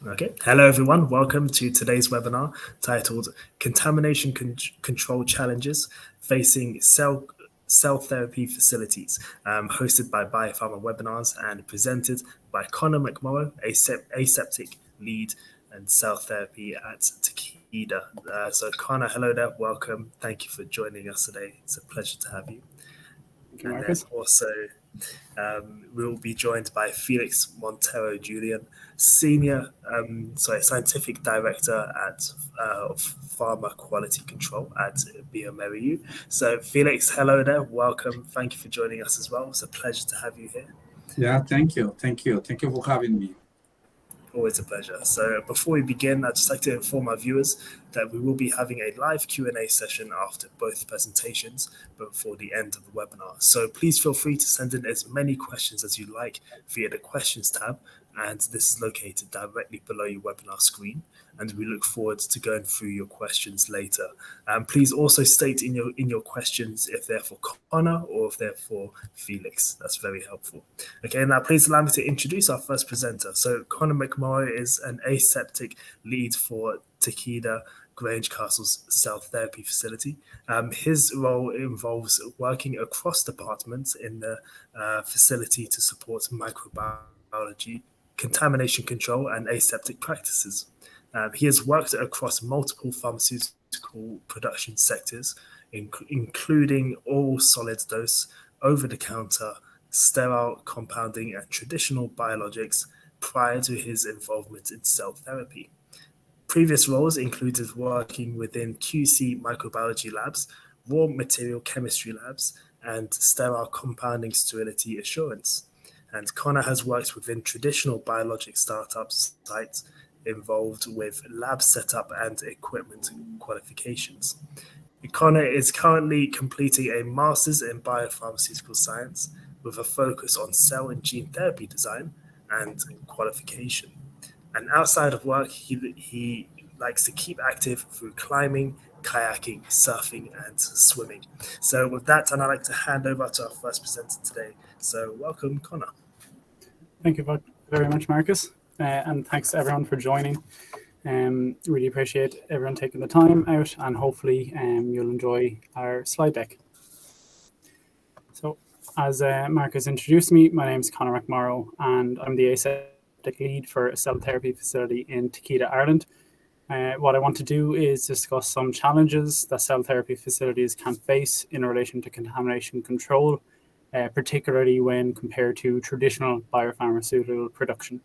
Okay. Hello, everyone. Welcome to today's webinar titled Contamination Control Challenges Facing Cell Therapy Facilities, hosted by Biopharma Webinars and presented by Conor McMorrow, aseptic lead and cell therapy at Takeda. So Conor, hello there. Welcome. Thank you for joining us today. It's a pleasure to have you. Thank you, And Marcus. then also we'll be joined by Félix Montero-Julian, Scientific Director of Pharma Quality Control at bioMérieux. So Félix, hello there, welcome. Thank you for joining us as well. It's a pleasure to have you here. Yeah, thank you for having me. Always a pleasure. So before we begin, I'd just like to inform our viewers that we will be having a live Q&A session after both presentations before the end of the webinar. So please feel free to send in as many questions as you like via the questions tab, and this is located directly below your webinar screen, and we look forward to going through your questions later. Please also state in your questions if they're for Conor or if they're for Félix. That's very helpful. Okay, now please allow me to introduce our first presenter. So Conor McMorrow is an aseptic lead for Takeda Grange Castle's cell therapy facility. His role involves working across departments in the facility to support microbiology, contamination control, and aseptic practices. He has worked across multiple pharmaceutical production sectors, including oral solid dose, over-the-counter, sterile compounding, and traditional biologics prior to his involvement in cell therapy. Previous roles included working within QC microbiology labs, raw material chemistry labs, and sterile compounding sterility assurance. And Conor has worked within traditional biologic startup sites involved with lab setup and equipment qualifications. Conor is currently completing a master's in biopharmaceutical science with a focus on cell and gene therapy design and qualification. And outside of work, he likes to keep active through climbing, kayaking, surfing, and swimming. So with that, I'd like to hand over to our first presenter today. So welcome, Conor. Thank you very much, Marcus. And thanks to everyone for joining. Really appreciate everyone taking the time out, and hopefully you'll enjoy our slide deck. So as Marcus introduced me, my name is Conor McMorrow, and I'm the aseptic lead for a cell therapy facility in Takeda, Ireland. What I want to do is discuss some challenges that cell therapy facilities can face in relation to contamination control, particularly when compared to traditional biopharmaceutical production.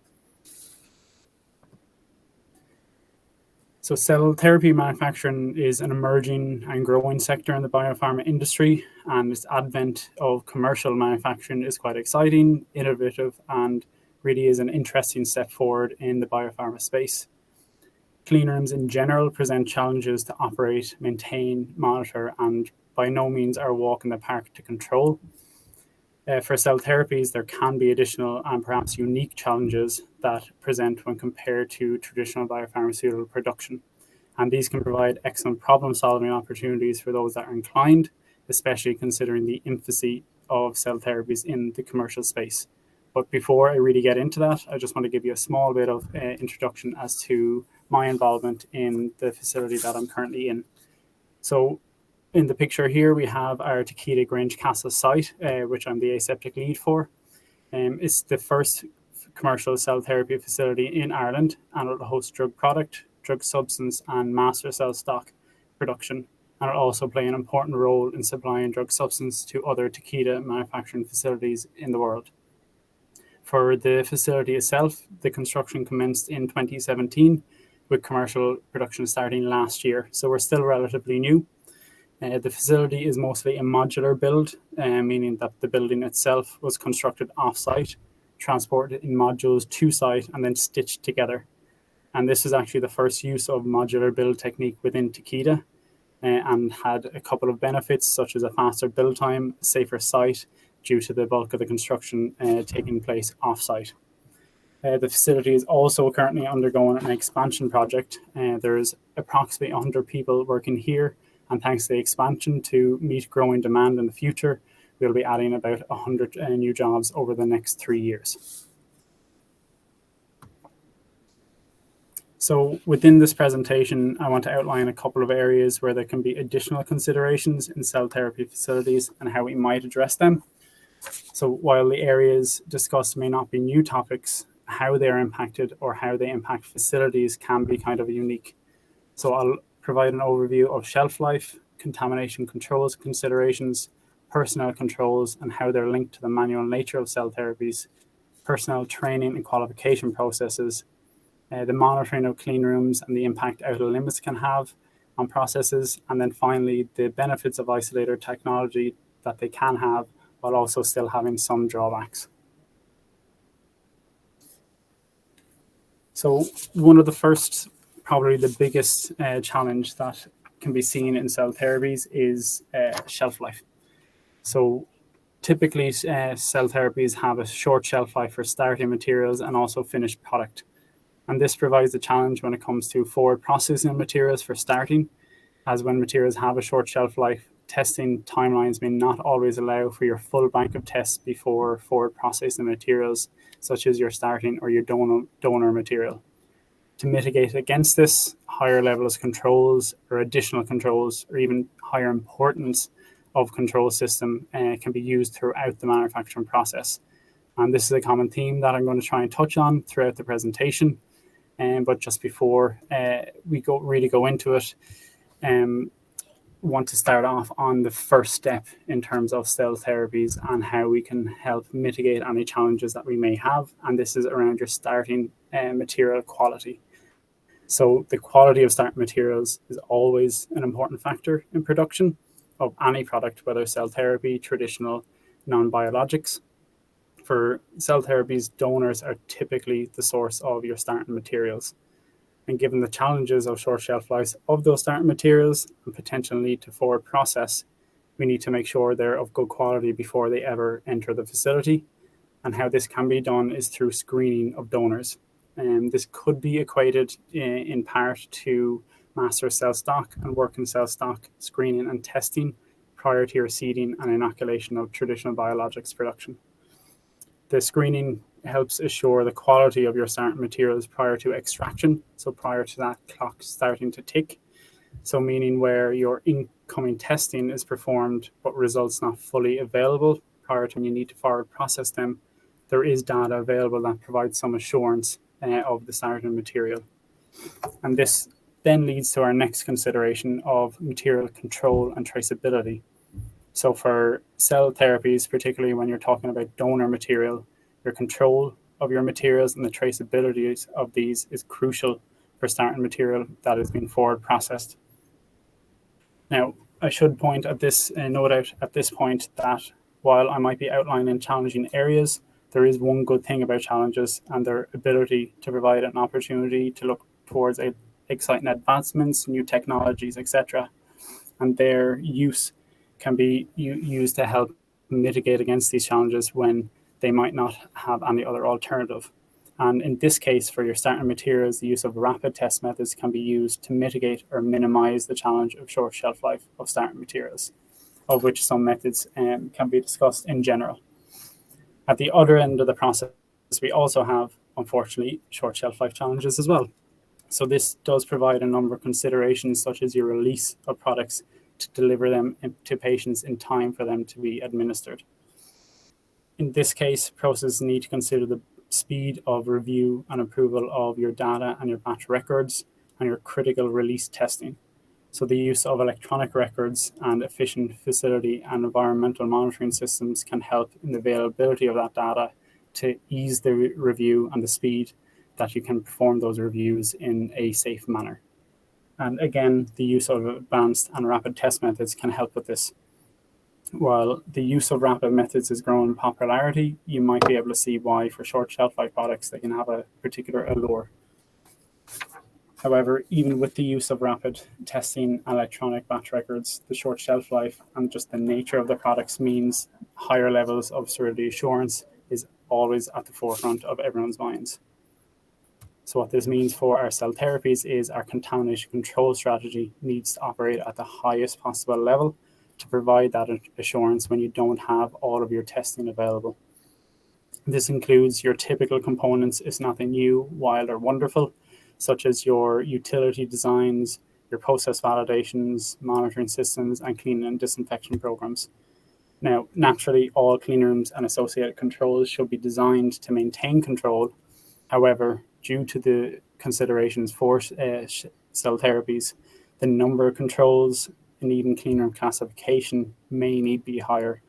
So cell therapy manufacturing is an emerging and growing sector in the biopharma industry, and its advent of commercial manufacturing is quite exciting, innovative, and really is an interesting step forward in the biopharma space. Clean rooms in general present challenges to operate, maintain, monitor, and by no means are a walk in the park to control. For cell therapies, there can be additional and perhaps unique challenges that present when compared to traditional biopharmaceutical production. And these can provide excellent problem-solving opportunities for those that are inclined, especially considering the infancy of cell therapies in the commercial space. But before I really get into that, I just want to give you a small bit of introduction as to my involvement in the facility that I'm currently in. So in the picture here, we have our Takeda Grange Castle site, which I'm the aseptic lead for. It's the first commercial cell therapy facility in Ireland, and it'll host drug product, drug substance, and master cell stock production. And it'll also play an important role in supplying drug substance to other Takeda manufacturing facilities in the world. For the facility itself, the construction commenced in 2017, with commercial production starting last year. So we're still relatively new. The facility is mostly a modular build, meaning that the building itself was constructed off-site, transported in modules to site, and then stitched together. And this is actually the first use of modular build technique within Takeda, and had a couple of benefits, such as a faster build time, safer site, due to the bulk of the construction taking place off-site. The facility is also currently undergoing an expansion project. There's approximately 100 people working here, and thanks to the expansion to meet growing demand in the future, we'll be adding about 100 new jobs over the next 3 years. So within this presentation, I want to outline a couple of areas where there can be additional considerations in cell therapy facilities and how we might address them. So while the areas discussed may not be new topics, how they're impacted or how they impact facilities can be kind of unique. So I'll provide an overview of shelf life, contamination controls considerations, personnel controls, and how they're linked to the manual nature of cell therapies, personnel training and qualification processes, the monitoring of clean rooms and the impact outer limits can have on processes, and then finally the benefits of isolator technology that they can have while also still having some drawbacks. So one of the first, probably the biggest challenge that can be seen in cell therapies is shelf life. So typically cell therapies have a short shelf life for starting materials and also finished product. And this provides a challenge when it comes to forward processing materials for starting, as when materials have a short shelf life, testing timelines may not always allow for your full bank of tests before forward processing materials, such as your starting or your donor material. To mitigate against this, higher levels of controls or additional controls or even higher importance of control system can be used throughout the manufacturing process. And this is a common theme that I'm going to try and touch on throughout the presentation. But just before we go into it, want to start off on the first step in terms of cell therapies and how we can help mitigate any challenges that we may have. And this is around your starting material quality. So the quality of starting materials is always an important factor in production of any product, whether cell therapy, traditional, non-biologics. For cell therapies, donors are typically the source of your starting materials. And given the challenges of short shelf lives of those starting materials and potential need to forward process, we need to make sure they're of good quality before they ever enter the facility. And how this can be done is through screening of donors. And this could be equated in part to master cell stock and working cell stock screening and testing prior to your seeding and inoculation of traditional biologics production. The screening helps assure the quality of your starting materials prior to extraction, so prior to that clock starting to tick. So meaning where your incoming testing is performed but results not fully available prior to when you need to forward process them, there is data available that provides some assurance of the starting material. And this then leads to our next consideration of material control and traceability. So for cell therapies, particularly when you're talking about donor material, your control of your materials and the traceability of these is crucial for starting material that is being forward processed. Now, I should point at this note out at this point that while I might be outlining challenging areas, there is one good thing about challenges and their ability to provide an opportunity to look towards exciting advancements, new technologies, etc. And their use can be used to help mitigate against these challenges when they might not have any other alternative. And in this case, for your starting materials, the use of rapid test methods can be used to mitigate or minimize the challenge of short shelf life of starting materials, of which some methods can be discussed in general. At the other end of the process, we also have, unfortunately, short shelf life challenges as well. So this does provide a number of considerations, such as your release of products to deliver them to patients in time for them to be administered. In this case, processes need to consider the speed of review and approval of your data and your batch records and your critical release testing. So the use of electronic records and efficient facility and environmental monitoring systems can help in the availability of that data to ease the review and the speed that you can perform those reviews in a safe manner. And again, the use of advanced and rapid test methods can help with this. While the use of rapid methods is growing in popularity, you might be able to see why for short shelf life products they can have a particular allure. However, even with the use of rapid testing and electronic batch records, the short shelf life and just the nature of the products means higher levels of sterility assurance is always at the forefront of everyone's minds. So what this means for our cell therapies is our contamination control strategy needs to operate at the highest possible level to provide that assurance when you don't have all of your testing available. This includes your typical components is nothing new, wild or wonderful, such as your utility designs, your process validations, monitoring systems, and cleaning and disinfection programs. Now, naturally, all clean rooms and associated controls should be designed to maintain control. However, due to the considerations for cell therapies, the number of controls and even clean room classification may need to be higher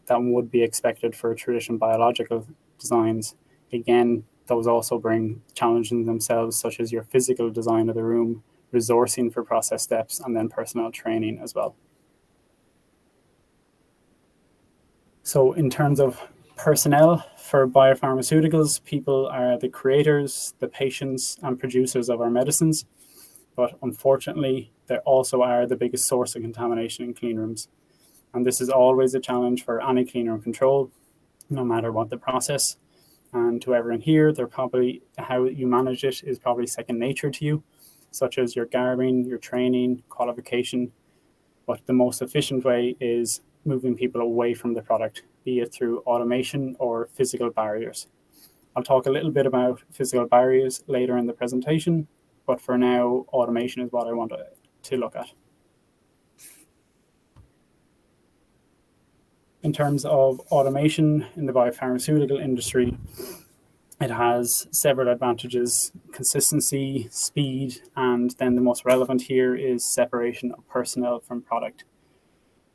than would be expected for traditional biological designs. Again, those also bring challenges themselves, such as your physical design of the room, resourcing for process steps, and then personnel training as well. So in terms of personnel for biopharmaceuticals, people are the creators, the patients, and producers of our medicines. But unfortunately, they also are the biggest source of contamination in clean rooms. And this is always a challenge for any clean room control, no matter what the process. And to everyone here, they're probably, how you manage it is probably second nature to you, such as your garbing, your training, qualification. But the most efficient way is moving people away from the product, be it through automation or physical barriers. I'll talk a little bit about physical barriers later in the presentation, but for now, automation is what I want to look at. In terms of automation in the biopharmaceutical industry, it has several advantages: consistency, speed, and then the most relevant here is separation of personnel from product.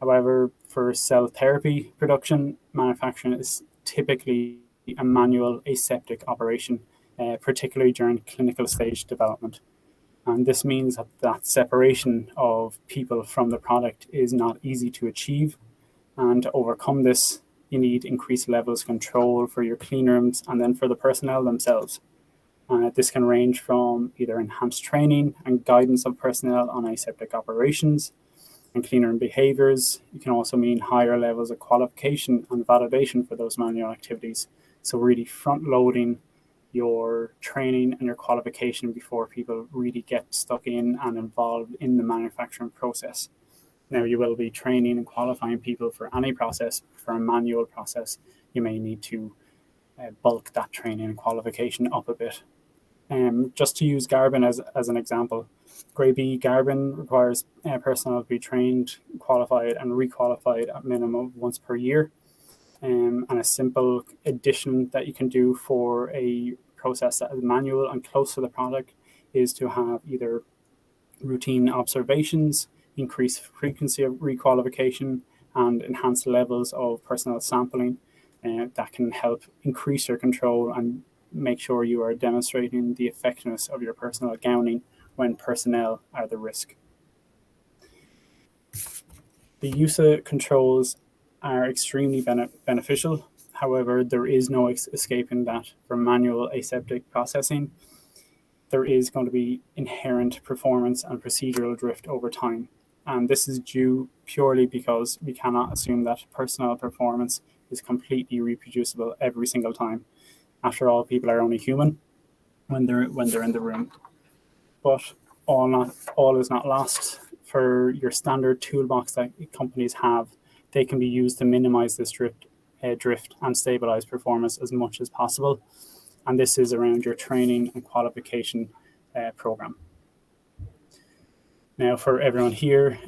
However, for cell therapy production, manufacturing is typically a manual aseptic operation, particularly during clinical stage development. And this means that separation of people from the product is not easy to achieve. And to overcome this, you need increased levels of control for your clean rooms and then for the personnel themselves. This can range from either enhanced training and guidance of personnel on aseptic operations and clean room behaviors. It can also mean higher levels of qualification and validation for those manual activities. So really front loading your training and your qualification before people really get stuck in and involved in the manufacturing process. Now, you will be training and qualifying people for any process. For a manual process, you may need to bulk that training and qualification up a bit. Just to use Garbin as an example, Grade B Garbin requires personnel to be trained, qualified, and requalified at minimum once per year. And a simple addition that you can do for a process that is manual and close to the product is to have either routine observations, increased frequency of requalification, and enhanced levels of personnel sampling that can help increase your control and make sure you are demonstrating the effectiveness of your personnel gowning when personnel are the risk. The use of controls are extremely beneficial. However, there is no escaping that for manual aseptic processing. There is going to be inherent performance and procedural drift over time. And this is due purely because we cannot assume that personnel performance is completely reproducible every single time. After all, people are only human when they're in the room. But all is not lost. For your standard toolbox that companies have, they can be used to minimize this drift and stabilize performance as much as possible. And this is around your training and qualification program. Now, for everyone here,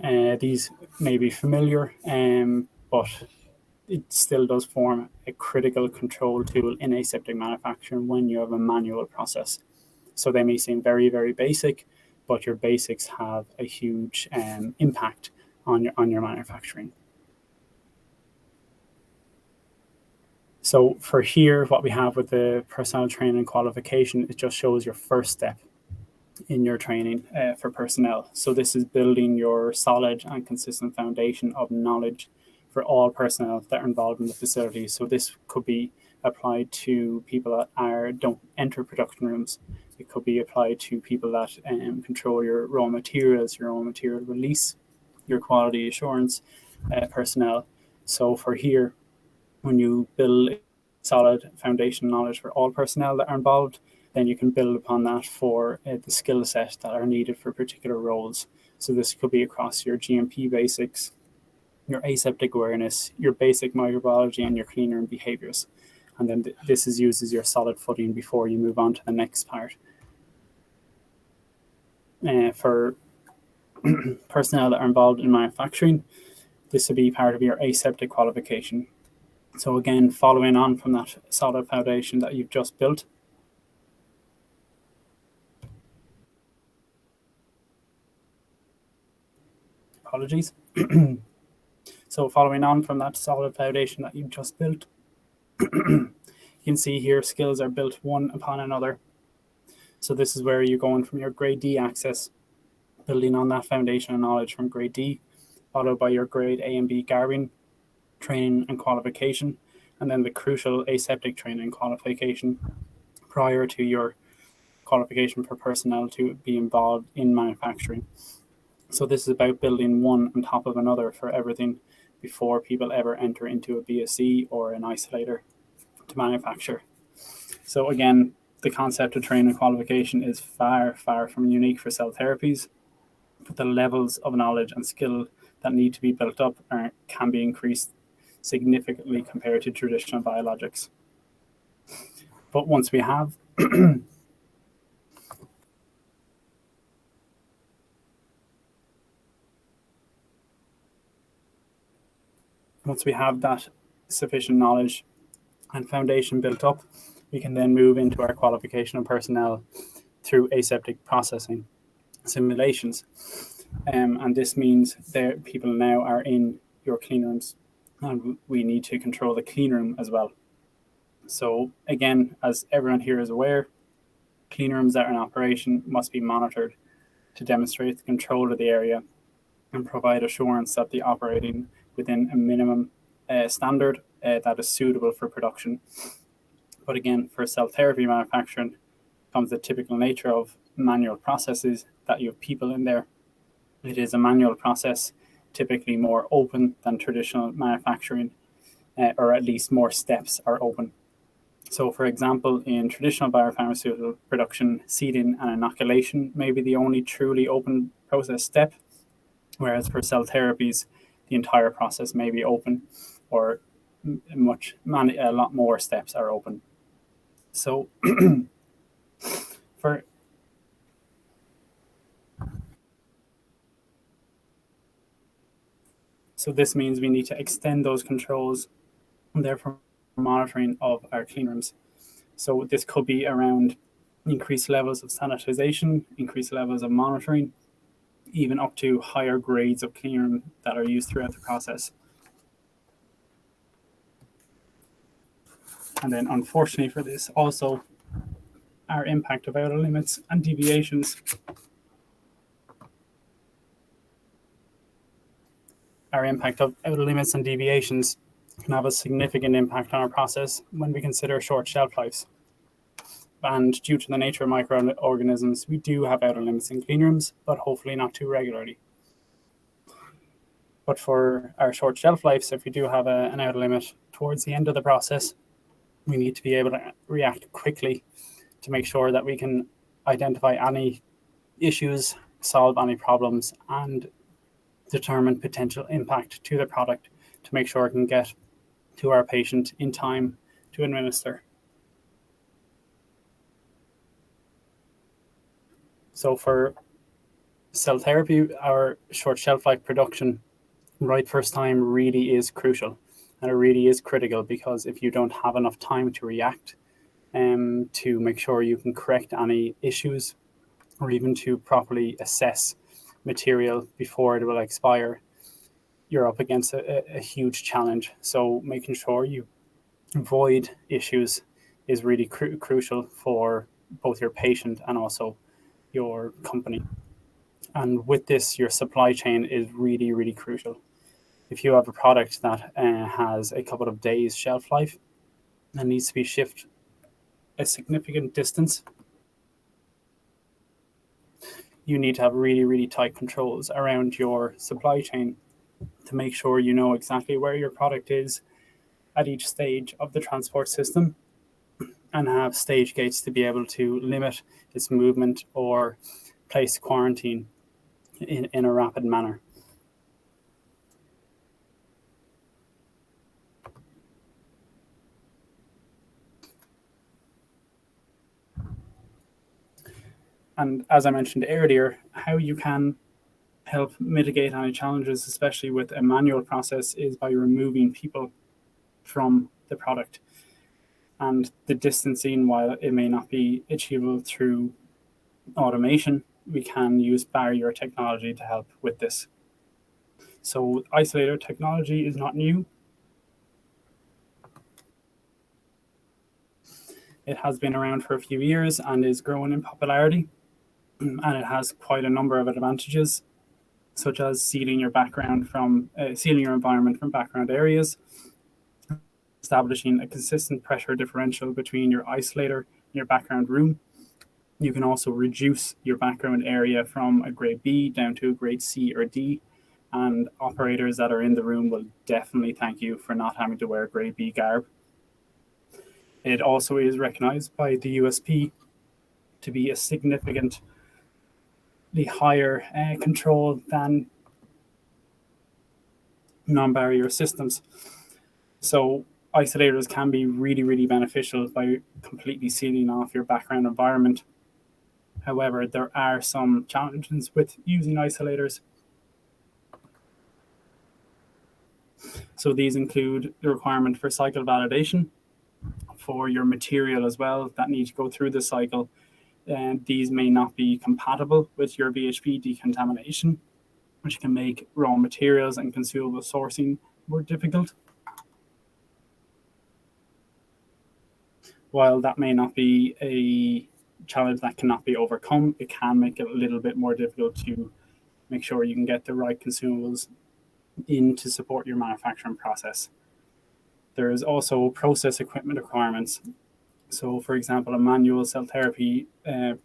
these may be familiar, but it still does form a critical control tool in aseptic manufacturing when you have a manual process. So they may seem very, very basic, but your basics have a huge impact on your manufacturing. So for here, what we have with the personnel training and qualification, it just shows your first step in your training for personnel. So this is building your solid and consistent foundation of knowledge for all personnel that are involved in the facility. So this could be applied to people that don't enter production rooms. It could be applied to people that control your raw materials, your raw material release, your quality assurance personnel. So for here, when you build solid foundation knowledge for all personnel that are involved, then you can build upon that for the skill set that are needed for particular roles. So this could be across your GMP basics, your aseptic awareness, your basic microbiology, and your clean room behaviors. And then this is used as your solid footing before you move on to the next part. for personnel that are involved in manufacturing, this would be part of your aseptic qualification. So again, following on from that solid foundation that you've just built, apologies. So following on from that solid foundation that you've just built, you can see here skills are built one upon another. So this is where you're going from your grade D access, building on that foundation of knowledge from grade D, followed by your grade A and B Garvin training and qualification, and then the crucial aseptic training and qualification prior to your qualification for personnel to be involved in manufacturing. So this is about building one on top of another for everything before people ever enter into a BSc or an isolator to manufacture. So again, the concept of training and qualification is far, far from unique for cell therapies, but the levels of knowledge and skill that need to be built up can be increased significantly compared to traditional biologics. But once we have that sufficient knowledge and foundation built up, we can then move into our qualification of personnel through aseptic processing simulations. And this means that people now are in your clean rooms, and we need to control the clean room as well. So again, as everyone here is aware, clean rooms that are in operation must be monitored to demonstrate the control of the area and provide assurance that they're operating within a minimum standard that is suitable for production. But again, for cell therapy manufacturing comes the typical nature of manual processes that you have people in there. It is a manual process, typically more open than traditional manufacturing, or at least more steps are open. So for example, in traditional biopharmaceutical production, seeding and inoculation may be the only truly open process step, whereas for cell therapies, the entire process may be open, or a lot more steps are open. So So this means we need to extend those controls and therefore monitoring of our clean rooms. So this could be around increased levels of sanitization, increased levels of monitoring, even up to higher grades of clean room that are used throughout the process. And then unfortunately for this, also our impact of outer limits and deviations. Our impact of outer limits and deviations can have a significant impact on our process when we consider short shelf lives. And due to the nature of microorganisms, we do have outer limits in clean rooms, but hopefully not too regularly. But for our short shelf lives, if we do have an outer limit towards the end of the process, we need to be able to react quickly to make sure that we can identify any issues, solve any problems, and determine potential impact to the product to make sure it can get to our patient in time to administer. So for cell therapy, our short shelf life production right first time really is crucial, and it really is critical, because if you don't have enough time to react to make sure you can correct any issues, or even to properly assess material before it will expire, you're up against a huge challenge. So making sure you avoid issues is really crucial for both your patient and also your company. And with this, your supply chain is really, really crucial. If you have a product that has a couple of days shelf life and needs to be shipped a significant distance, you need to have really, really tight controls around your supply chain to make sure you know exactly where your product is at each stage of the transport system, and have stage gates to be able to limit its movement or place quarantine in a rapid manner. And as I mentioned earlier, how you can help mitigate any challenges, especially with a manual process, is by removing people from the product. And the distancing, while it may not be achievable through automation, we can use barrier technology to help with this. So isolator technology is not new. It has been around for a few years and is growing in popularity. And it has quite a number of advantages, such as sealing your environment from background areas, establishing a consistent pressure differential between your isolator and your background room. You can also reduce your background area from a grade B down to a grade C or D, and operators that are in the room will definitely thank you for not having to wear grade B garb. It also is recognized by the USP to be a significantly higher control than non-barrier systems. So isolators can be really, really beneficial by completely sealing off your background environment. However, there are some challenges with using isolators. So these include the requirement for cycle validation for your material as well that need to go through the cycle. And these may not be compatible with your VHP decontamination, which can make raw materials and consumable sourcing more difficult. While that may not be a challenge that cannot be overcome, it can make it a little bit more difficult to make sure you can get the right consumables in to support your manufacturing process. There is also process equipment requirements. So, for example, a manual cell therapy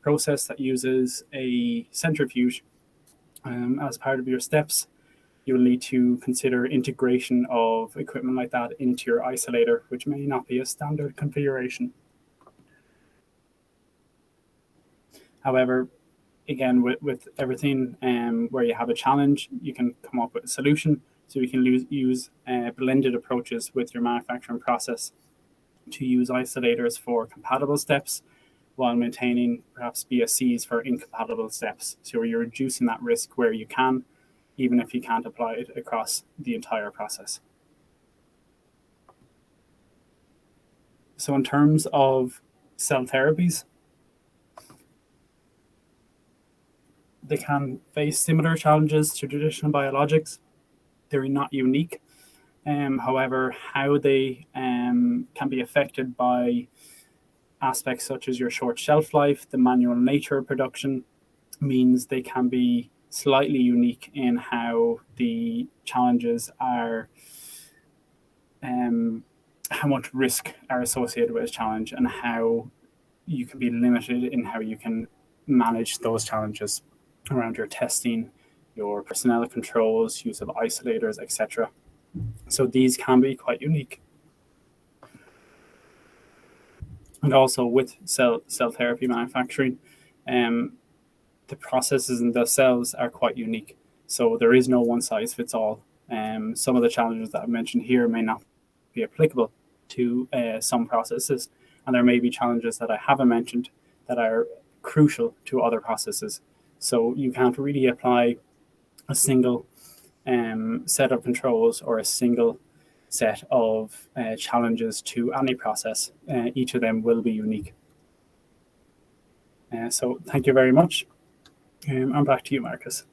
process that uses a centrifuge as part of your steps, you will need to consider integration of equipment like that into your isolator, which may not be a standard configuration. However, again, with everything where you have a challenge, you can come up with a solution. So you can use blended approaches with your manufacturing process to use isolators for compatible steps while maintaining perhaps BSCs for incompatible steps. So you're reducing that risk where you can, even if you can't apply it across the entire process. So in terms of cell therapies, they can face similar challenges to traditional biologics. They're not unique. However, how they can be affected by aspects such as your short shelf life, the manual nature of production, means they can be slightly unique in how the challenges are, how much risk are associated with a challenge, and how you can be limited in how you can manage those challenges around your testing, your personnel controls, use of isolators, etc. So these can be quite unique. And also with cell therapy manufacturing, the processes in themselves are quite unique. So there is no one size fits all. Some of the challenges that I've mentioned here may not be applicable to some processes, and there may be challenges that I haven't mentioned that are crucial to other processes. So you can't really apply a single set of controls or a single set of challenges to any process. Each of them will be unique. So thank you very much. I'm back to you, Marcus.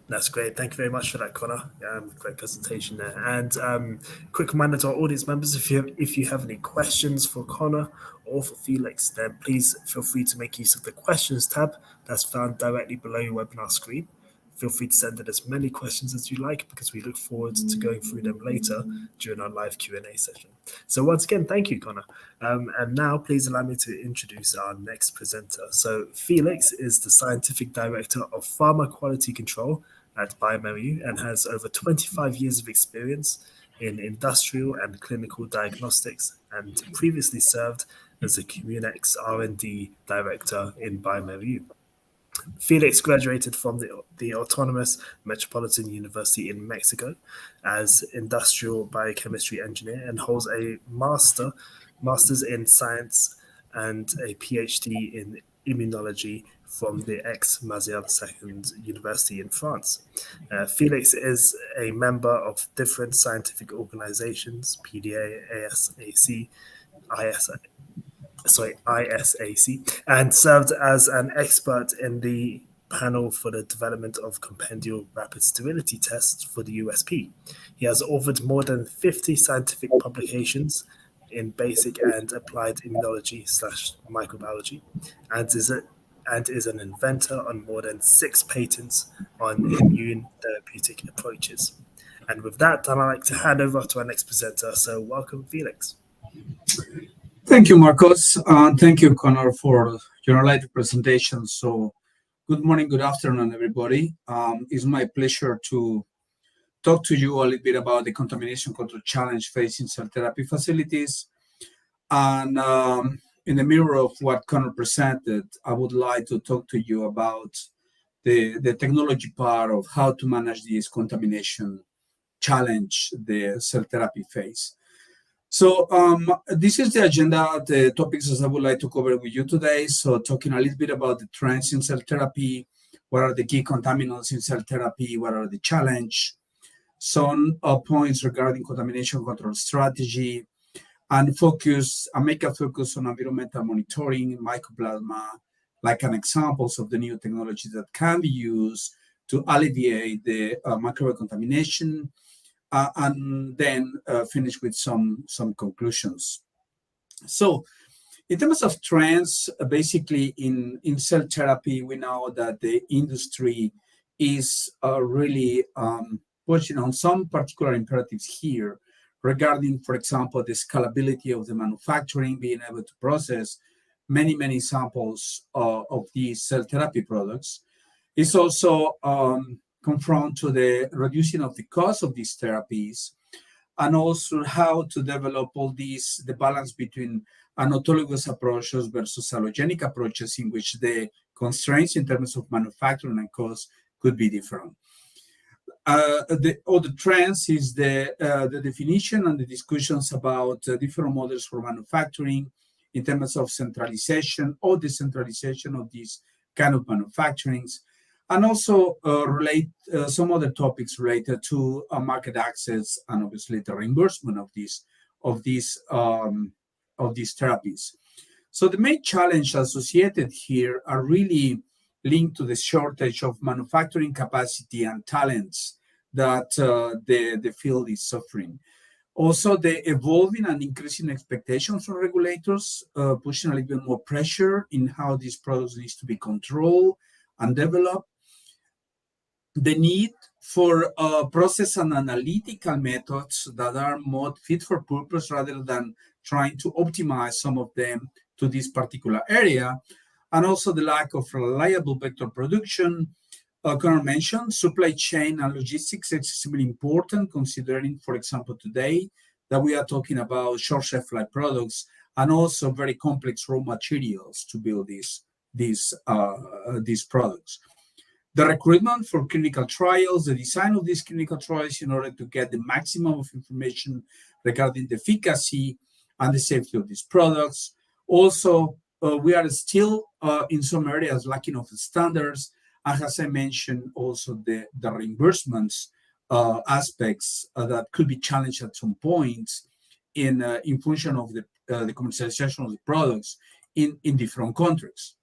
That's great. Thank you very much for that, Conor. Great presentation there. And quick reminder to our audience members, if you have any questions for Conor or for Felix, then please feel free to make use of the questions tab that's found directly below your webinar screen. Feel free to send in as many questions as you like, because we look forward to going through them later during our live Q&A session. So once again, thank you, Conor. And now please allow me to introduce our next presenter. So Felix is the Scientific Director of Pharma Quality Control at bioMérieux and has over 25 years of experience in industrial and clinical diagnostics, and previously served as a Communex R&D Director in bioMérieux. Felix graduated from the Autonomous Metropolitan University in Mexico as industrial biochemistry engineer and holds a master's in science and a PhD in Immunology from the Aix-Marseille University in France. Felix is a member of different scientific organizations, PDA, ISAC, and served as an expert in the panel for the development of compendial rapid sterility tests for the USP. He has authored more than 50 scientific publications in basic and applied immunology/microbiology, and is an inventor on more than 6 patents on immune therapeutic approaches. And with that, I'd like to hand over to our next presenter. So welcome, Felix. Thank you, Marcos. Thank you, Conor, for your live presentation. So good morning, good afternoon, everybody. It's my pleasure to talk to you a little bit about the contamination control challenge facing cell therapy facilities. And in the mirror of what Conor presented, I would like to talk to you about the technology part of how to manage this contamination challenge the cell therapy phase. So this is the agenda, the topics that I would like to cover with you today. So talking a little bit about the trends in cell therapy, what are the key contaminants in cell therapy, what are the challenge, some points regarding contamination control strategy, and make a focus on environmental monitoring, mycoplasma, like an examples of the new technologies that can be used to alleviate the microbial contamination, and then finish with some conclusions. So in terms of trends, basically in cell therapy, we know that the industry is really pushing on some particular imperatives here regarding, for example, the scalability of the manufacturing, being able to process many samples of these cell therapy products. It's also confront to the reducing of the cost of these therapies, and also how to develop all these, the balance between an autologous approaches versus allogenic approaches, in which the constraints in terms of manufacturing and cost could be different. The other trends is the definition and the discussions about different models for manufacturing in terms of centralization or decentralization of these kind of manufacturings, and also relate some other topics related to market access and obviously the reimbursement of these therapies. So the main challenge associated here are really linked to the shortage of manufacturing capacity and talents that the field is suffering. Also, the evolving and increasing expectations from regulators, pushing a little bit more pressure in how these products need to be controlled and developed. The need for process and analytical methods that are more fit for purpose rather than trying to optimize some of them to this particular area. And also the lack of reliable vector production. Conor mentioned supply chain and logistics is extremely important, considering, for example, today that we are talking about short shelf life products and also very complex raw materials to build these products. The recruitment for clinical trials, the design of these clinical trials in order to get the maximum of information regarding the efficacy and the safety of these products. Also, we are still in some areas lacking of standards. And as I mentioned, also the reimbursements aspects that could be challenged at some point in function of the commercialization of the products in different countries.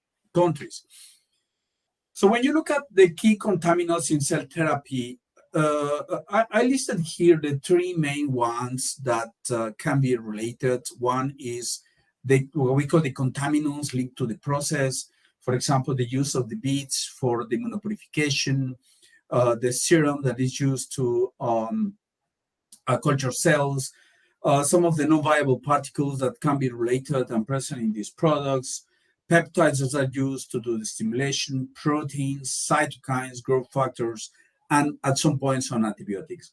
So when you look at the key contaminants in cell therapy, I listed here the three main ones that can be related. One is what we call the contaminants linked to the process. For example, the use of the beads for the immunopurification, the serum that is used to culture cells, some of the non-viable particles that can be related and present in these products, peptides that are used to do the stimulation, proteins, cytokines, growth factors, and at some point some antibiotics.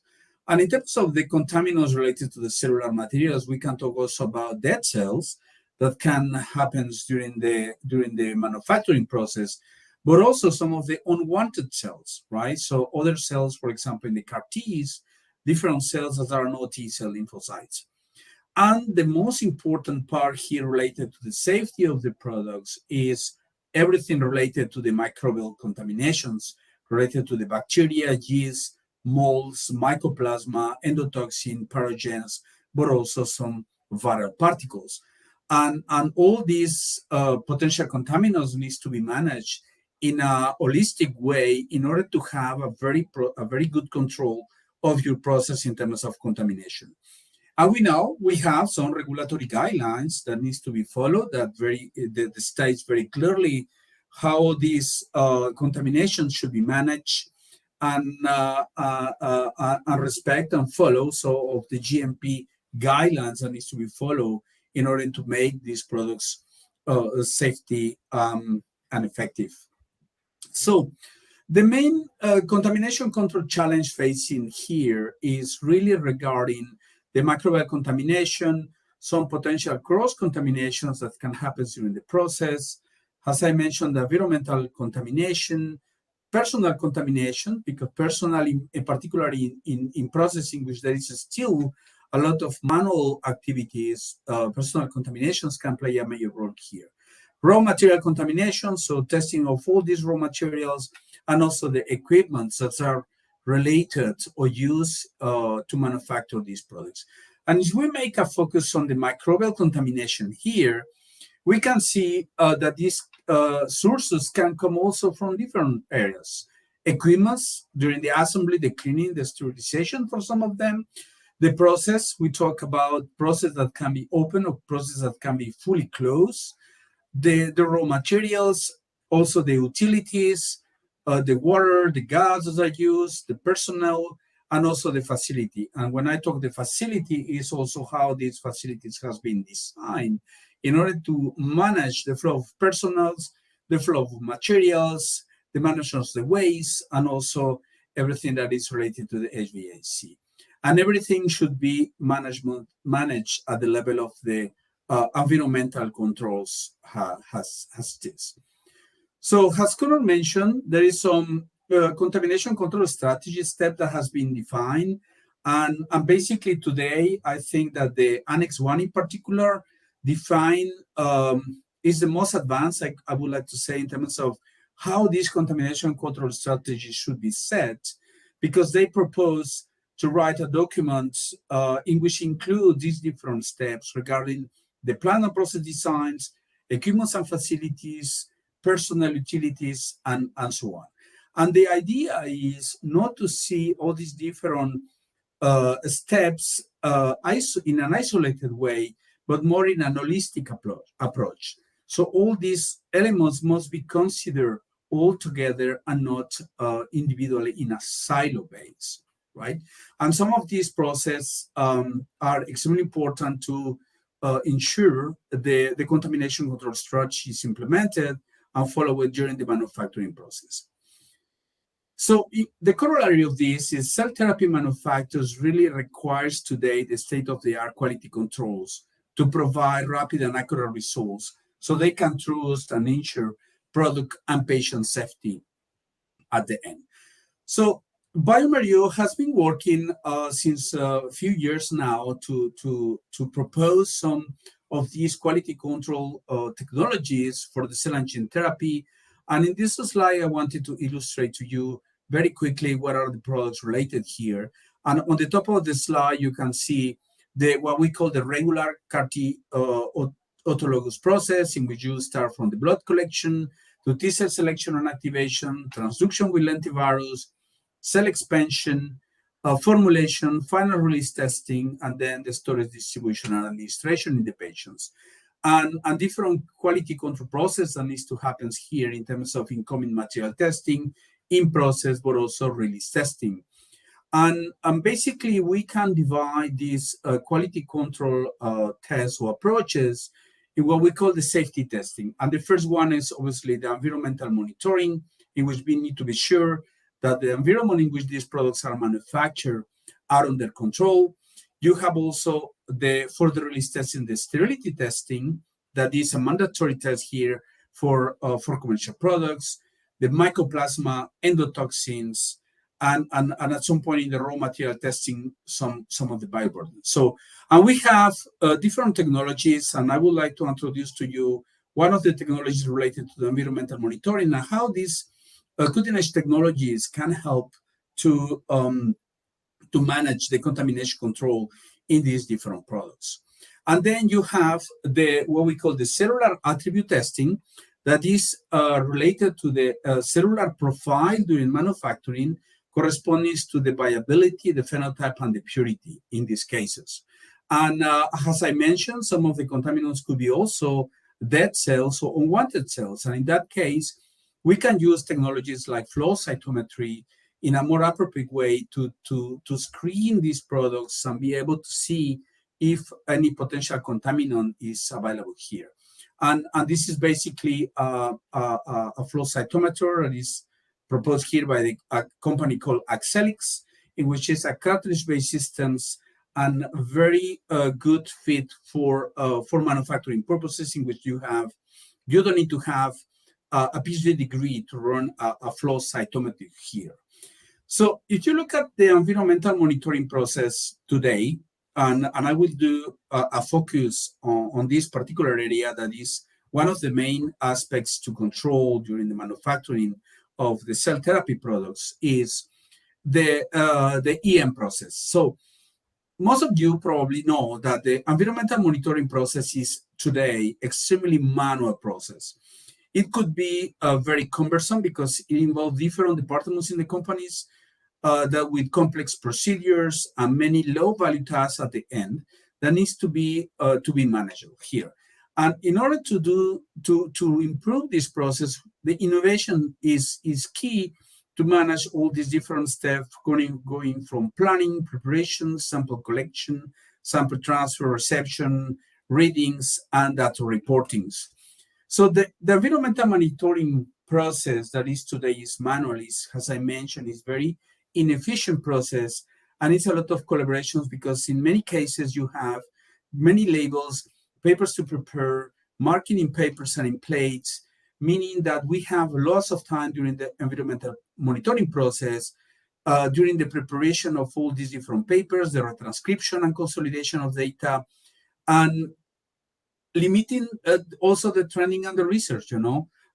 And in terms of the contaminants related to the cellular materials, we can talk also about dead cells that can happen during the manufacturing process, but also some of the unwanted cells, right? So other cells, for example, in the CAR-Ts, different cells that are not T-cell lymphocytes. And the most important part here related to the safety of the products is everything related to the microbial contaminations, related to the bacteria, yeast, molds, mycoplasma, endotoxin, parogens, but also some viral particles. And all these potential contaminants needs to be managed in a holistic way in order to have a very good control of your process in terms of contamination. And we know we have some regulatory guidelines that needs to be followed that states very clearly how these contaminations should be managed and respect and follow so of the GMP guidelines that needs to be followed in order to make these products safety and effective. So the main contamination control challenge facing here is really regarding the microbial contamination, some potential cross-contaminations that can happen during the process. As I mentioned, the environmental contamination, personal contamination, because personally, particularly in processing, which there is still a lot of manual activities, personal contaminations can play a major role here. Raw material contamination, so testing of all these raw materials, and also the equipment that are related or used to manufacture these products. And if we make a focus on the microbial contamination here, we can see that these sources can come also from different areas. Equipments during the assembly, the cleaning, the sterilization for some of them. The process, we talk about process that can be open or process that can be fully closed. The raw materials, also the utilities, the water, the gases that are used, the personnel, and also the facility. And when I talk the facility, is also how these facilities has been designed in order to manage the flow of personnel, the flow of materials, the management of the waste, and also everything that is related to the HVAC. And everything should be managed at the level of the environmental controls has this. So as Conor mentioned, there is some contamination control strategy step that has been defined. And basically today, I think that the Annex 1 in particular define is the most advanced, I would like to say, in terms of how this contamination control strategy should be set, because they propose to write a document in which include these different steps regarding the plan and process designs, equipment and facilities, personal utilities, and so on. And the idea is not to see all these different steps in an isolated way, but more in an holistic approach. So all these elements must be considered all together and not individually in a silo base, right? And some of these processes are extremely important to ensure the contamination control strategy is implemented and followed during the manufacturing process. So the corollary of this is cell therapy manufacturers really requires today the state-of-the-art quality controls to provide rapid and accurate results so they can trust and ensure product and patient safety at the end. So bioMérieux has been working since a few years now to propose some of these quality control technologies for the cell and gene therapy. And in this slide, I wanted to illustrate to you very quickly what are the products related here. And on the top of the slide, you can see what we call the regular CAR-T autologous process, in which you start from the blood collection to T-cell selection and activation, transduction with lentivirus, cell expansion, formulation, final release testing, and then the storage, distribution, and administration in the patients. And different quality control process that needs to happen here in terms of incoming material testing, in process, but also release testing. And basically, we can divide these quality control tests or approaches in what we call the safety testing. And the first one is obviously the environmental monitoring, in which we need to be sure that the environment in which these products are manufactured are under control. You have also the further release testing, the sterility testing, that is a mandatory test here for commercial products, the mycoplasma, endotoxins, and at some point in the raw material testing, some of the bioburden. So, and we have different technologies, and I would like to introduce to you one of the technologies related to the environmental monitoring and how these cutting-edge technologies can help to manage the contamination control in these different products. And then you have what we call the cellular attribute testing that is related to the cellular profile during manufacturing, corresponding to the viability, the phenotype, and the purity in these cases. And as I mentioned, some of the contaminants could be also dead cells or unwanted cells. And in that case, we can use technologies like flow cytometry in a more appropriate way to screen these products and be able to see if any potential contaminant is available here. And this is basically a flow cytometer that is proposed here by a company called Axelix, in which is a cartridge-based systems and very good fit for manufacturing purposes, in which you don't need to have a PhD degree to run a flow cytometry here. So if you look at the environmental monitoring process today, and I will do a focus on this particular area that is one of the main aspects to control during the manufacturing of the cell therapy products, is the EM process. So most of you probably know that the environmental monitoring process is today extremely manual process. It could be very cumbersome because it involves different departments in the companies that with complex procedures and many low-value tasks at the end that needs to be manageable here. And in order to improve this process, the innovation is key to manage all these different steps, going from planning, preparation, sample collection, sample transfer, reception, readings, and data reportings. So the environmental monitoring process that is today is manual, as I mentioned, is very inefficient process, and it's a lot of collaborations because in many cases you have many labels, papers to prepare, marking in papers and in plates, meaning that we have lots of time during the environmental monitoring process, during the preparation of all these different papers, the retranscription and consolidation of data, and limiting also the training and the research.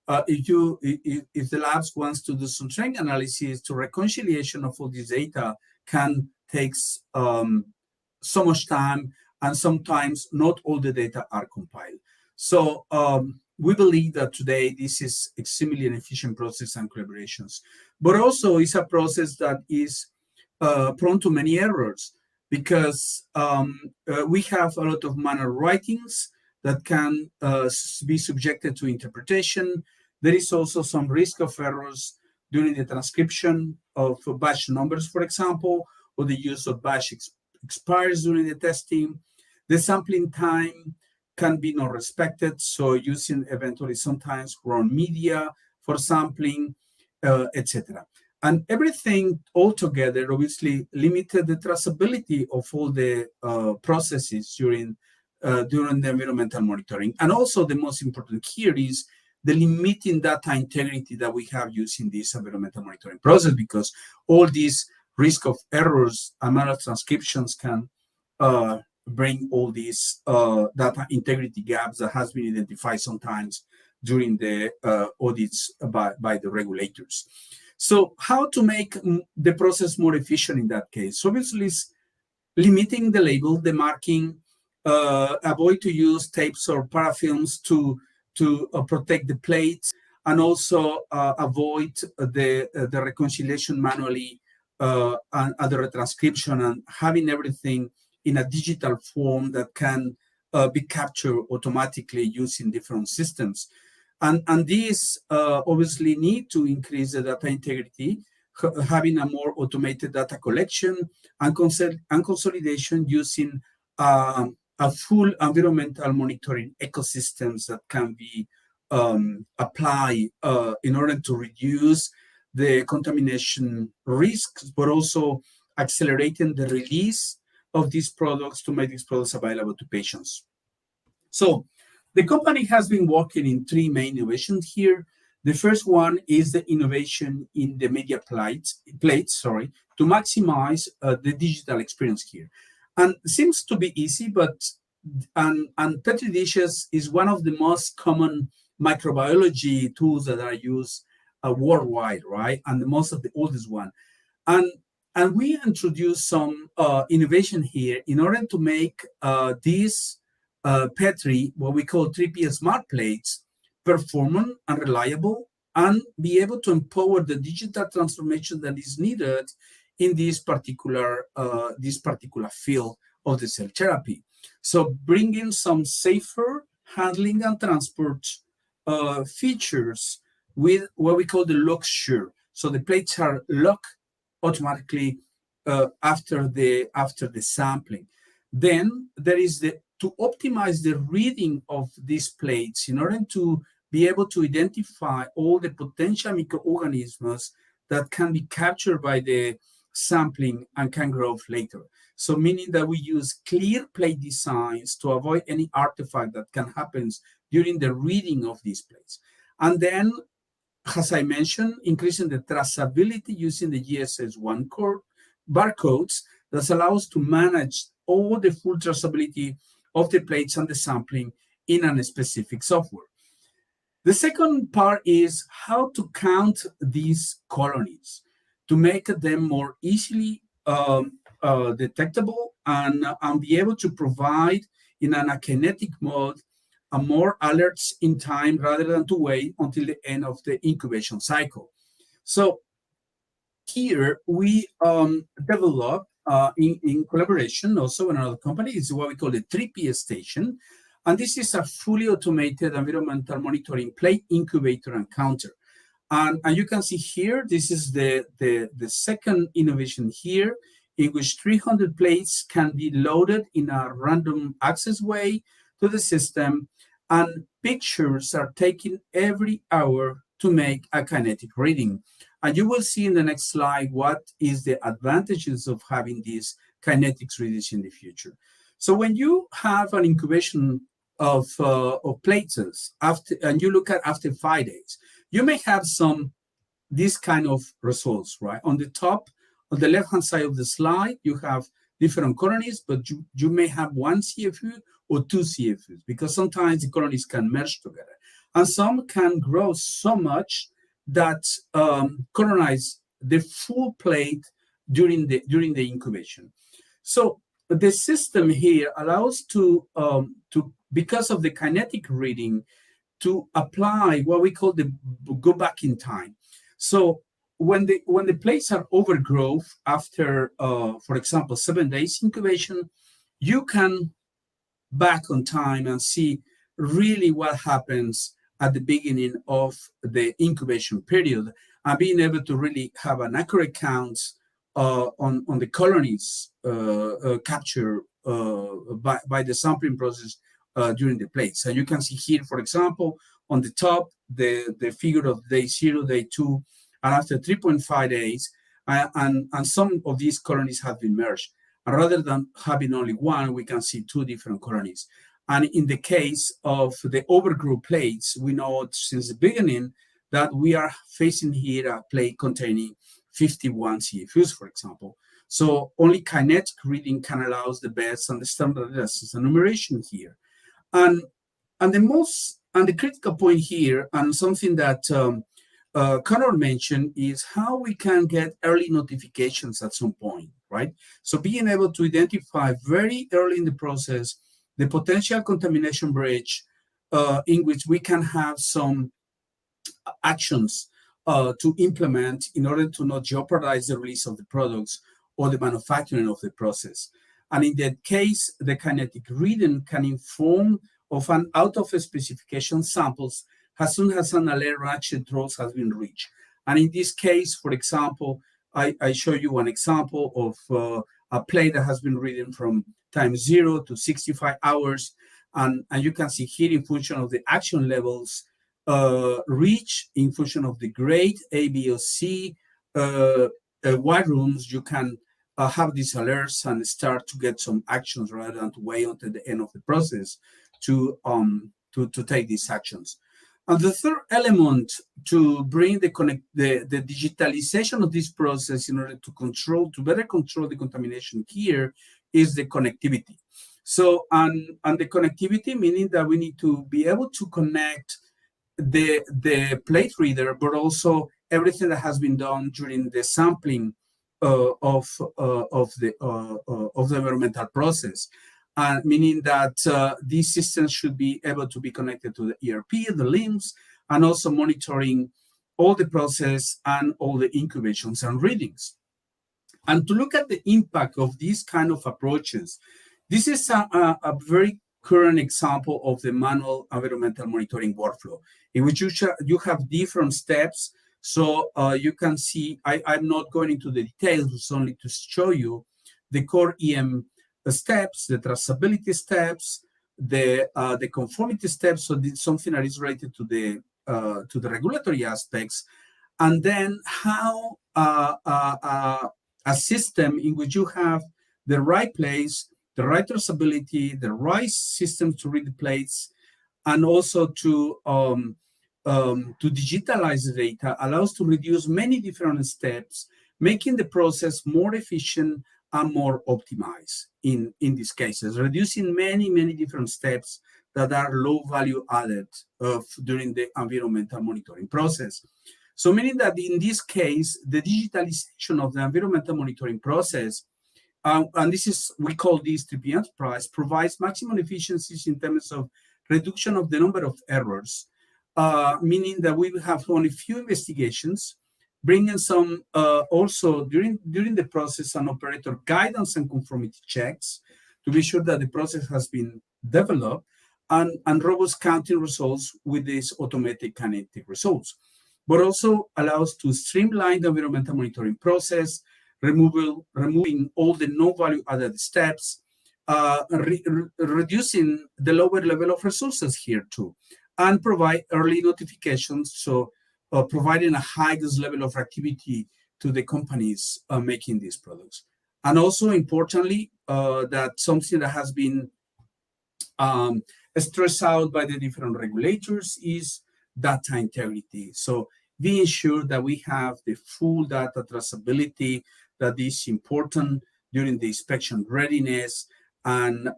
If the labs wants to do some training analysis, to reconciliation of all this data can take so much time, and sometimes not all the data are compiled. So we believe that today this is extremely an efficient process and collaborations, but also it's a process that is prone to many errors because we have a lot of manual writings that can be subjected to interpretation. There is also some risk of errors during the transcription of batch numbers, for example, or the use of batch expires during the testing. The sampling time can be not respected, so using eventually sometimes wrong media for sampling, etc. And everything altogether obviously limited the traceability of all the processes during the environmental monitoring. And also the most important here is the limiting data integrity that we have using this environmental monitoring process, because all these risk of errors and manual transcriptions can bring all these data integrity gaps that has been identified sometimes during the audits by the regulators. So how to make the process more efficient in that case? So obviously, limiting the label, the marking, avoid to use tapes or parafilms to protect the plates, and also avoid the reconciliation manually and the retranscription, and having everything in a digital form that can be captured automatically using different systems. And these obviously need to increase the data integrity, having a more automated data collection and consolidation using a full environmental monitoring ecosystems that can be applied in order to reduce the contamination risks, but also accelerating the release of these products to make these products available to patients. So the company has been working in three main innovations here. The first one is the innovation in the media plates, to maximize the digital experience here. And it seems to be easy, but and Petri dishes is one of the most common microbiology tools that are used worldwide, right? And most of the oldest one. And we introduced some innovation here in order to make these Petri, what we call 3P smart plates, performant and reliable, and be able to empower the digital transformation that is needed in this particular field of the cell therapy. So bringing some safer handling and transport features with what we call the lock sure. So the plates are locked automatically after the sampling. Then there is to optimize the reading of these plates in order to be able to identify all the potential microorganisms that can be captured by the sampling and can grow later. So meaning that we use clear plate designs to avoid any artifact that can happen during the reading of these plates. And then, as I mentioned, increasing the traceability using the GSS1 barcodes that allows to manage all the full traceability of the plates and the sampling in a specific software. The second part is how to count these colonies to make them more easily detectable and be able to provide in a kinetic mode more alerts in time rather than to wait until the end of the incubation cycle. So here we develop in collaboration also with another company is what we call the 3P station. And this is a fully automated environmental monitoring plate incubator and counter. And you can see here, this is the second innovation here, in which 300 plates can be loaded in a random access way to the system, and pictures are taken every hour to make a kinetic reading. And you will see in the next slide what is the advantages of having these kinetics readings in the future. So when you have an incubation of plates and you look at after 5 days, you may have this kind of results, right? On the top, on the left-hand side of the slide, you have different colonies, but you may have one CFU or two CFUs, because sometimes the colonies can merge together. And some can grow so much that colonize the full plate during the incubation. So the system here allows to because of the kinetic reading, to apply what we call the go back in time. So when the plates are overgrowth after, for example, 7 days incubation, you can back on time and see really what happens at the beginning of the incubation period, and being able to really have an accurate count on the colonies captured by the sampling process during the plates. So you can see here, for example, on the top, the figure of day 0, day 2, and after 3.5 days, and some of these colonies have been merged. And rather than having only one, we can see 2 different colonies. And in the case of the overgrown plates, we know since the beginning that we are facing here a plate containing 51 CFUs, for example. So only kinetic reading can allow us the best and the standardized enumeration here. And the critical point here, and something that Conor mentioned, is how we can get early notifications at some point, right? So being able to identify very early in the process the potential contamination breach in which we can have some actions to implement in order to not jeopardize the release of the products or the manufacturing of the process. And in that case, the kinetic reading can inform of an out of specification samples as soon as an alert ratchet threshold has been reached. And in this case, for example, I show you an example of a plate that has been reading from time 0 to 65 hours. And you can see here in function of the action levels reach, in function of the grade A, B, or C, white rooms, you can have these alerts and start to get some actions rather than to wait until the end of the process to take these actions. And the third element to bring the digitalization of this process in order to better control the contamination here is the connectivity. So, and the connectivity, meaning that we need to be able to connect the plate reader, but also everything that has been done during the sampling of the environmental process, meaning that these systems should be able to be connected to the ERP, the LIMS, and also monitoring all the process and all the incubations and readings. And to look at the impact of these kind of approaches, this is a very current example of the manual environmental monitoring workflow, in which you have different steps. So you can see, I'm not going into the details, it's only to show you the core EM steps, the traceability steps, the conformity steps, so this is something that is related to the regulatory aspects, and then how a system in which you have the right place, the right traceability, the right system to read the plates, and also to digitalize the data allows to reduce many different steps, making the process more efficient and more optimized in these cases, reducing many different steps that are low value added during the environmental monitoring process. So meaning that in this case, the digitalization of the environmental monitoring process, and this is, we call this 3P Enterprise, provides maximum efficiencies in terms of reduction of the number of errors, meaning that we will have only few investigations, bringing some also during the process some operator guidance and conformity checks to be sure that the process has been developed, and robust counting results with these automatic kinetic results, but also allows to streamline the environmental monitoring process, removing all the no-value added steps, reducing the lower level of resources here too, and provide early notifications, so providing a highest level of activity to the companies making these products. And also importantly, that something that has been stressed out by the different regulators is data integrity. So we ensure that we have the full data traceability that is important during the inspection readiness, and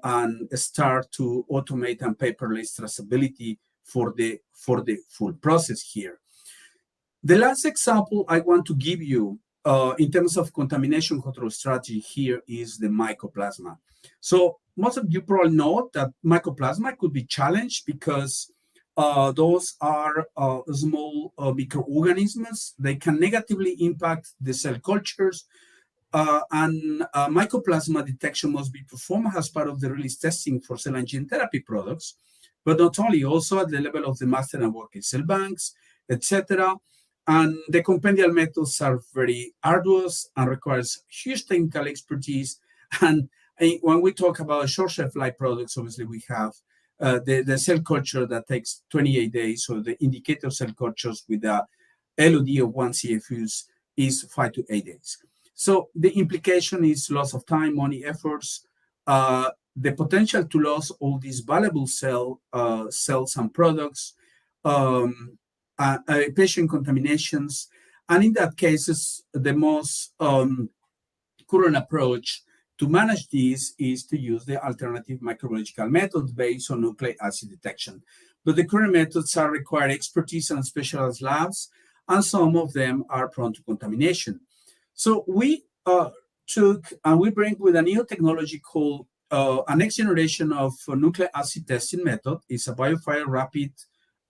start to automate and paperless traceability for the full process here. The last example I want to give you in terms of contamination control strategy here is the mycoplasma. So most of you probably know that mycoplasma could be challenged because those are small microorganisms. They can negatively impact the cell cultures, and mycoplasma detection must be performed as part of the release testing for cell and gene therapy products, but not only, also at the level of the master and working cell banks, etc. And the compendial methods are very arduous and requires huge technical expertise. And when we talk about short shelf life products, obviously we have the cell culture that takes 28 days, so the indicator cell cultures with a LOD of 1 CFUs is 5 to 8 days. So the implication is loss of time, money, efforts, the potential to lose all these valuable cells and products, patient contaminations, and in that cases, the most current approach to manage this is to use the alternative microbiological methods based on nucleic acid detection. But the current methods are require expertise and specialized labs, and some of them are prone to contamination. So we took and we bring with a new technology called a next generation of nucleic acid testing method. It's a BioFire rapid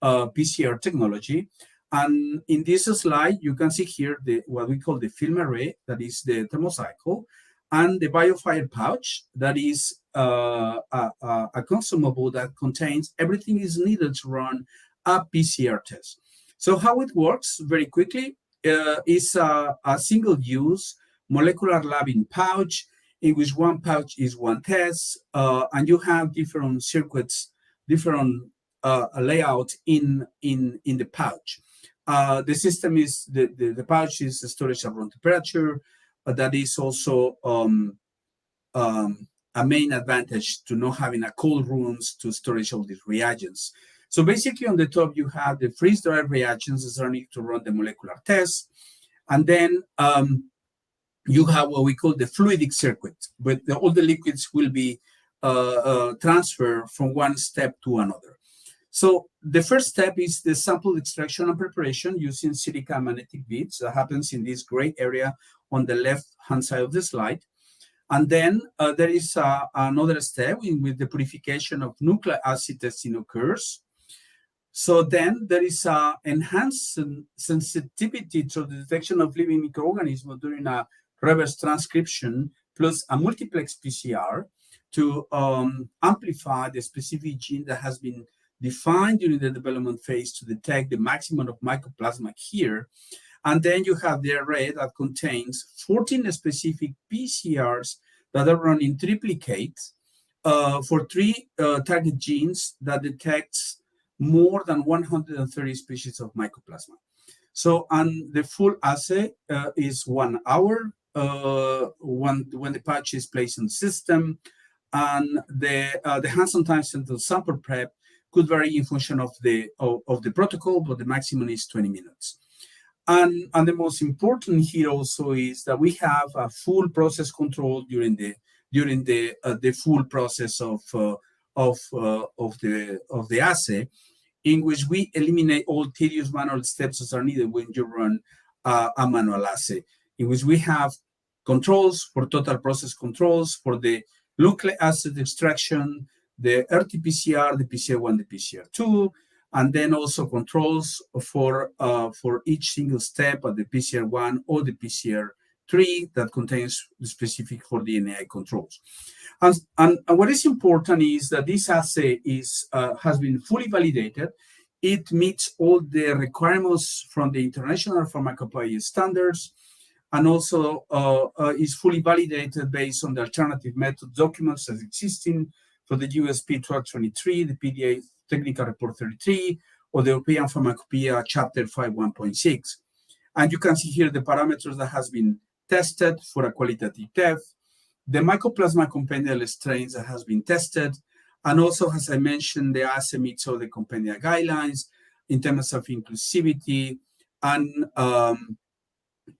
PCR technology. And in this slide, you can see here what we call the film array, that is the thermocycle, and the BioFire pouch, that is a consumable that contains everything is needed to run a PCR test. So how it works very quickly is a single-use molecular lab in pouch, in which one pouch is one test, and you have different circuits, different layout in the pouch. The system is, the pouch is storage at room temperature, but that is also a main advantage to not having a cold rooms to storage all these reagents. So basically on the top, you have the freeze-dried reagents that are needed to run the molecular test. And then you have what we call the fluidic circuit, but all the liquids will be transfer from one step to another. So the first step is the sample extraction and preparation using silica magnetic beads. That happens in this gray area on the left-hand side of the slide. And then there is another step in which the purification of nucleic acid testing occurs. So then there is enhanced sensitivity to the detection of living microorganisms during a reverse transcription plus a multiplex PCR to amplify the specific gene that has been defined during the development phase to detect the maximum of mycoplasma here. And then you have the array that contains 14 specific PCRs that are run in triplicate for 3 target genes that detects more than 130 species of mycoplasma. So, and the full assay is 1 hour when the patch is placed in the system, and the hands-on time spent to sample prep could vary in function of the protocol, but the maximum is 20 minutes. And the most important here also is that we have a full process control during the full process of the assay, in which we eliminate all tedious manual steps that are needed when you run a manual assay, in which we have controls for total process controls for the nucleic acid extraction, the RT-PCR, the PCR1, the PCR2, and then also controls for each single step at the PCR1 or the PCR3 that contains the specific for DNA controls. And what is important is that this assay has been fully validated. It meets all the requirements from the International Pharmacopoeia standards, and also is fully validated based on the alternative method documents as existing for the USP 1223, the PDA Technical Report 33, or the European Pharmacopoeia Chapter 5.1.6. And you can see here the parameters that has been tested for a qualitative test, the mycoplasma compendial strains that has been tested, and also, as I mentioned, the assay meets all the compendia guidelines in terms of inclusivity and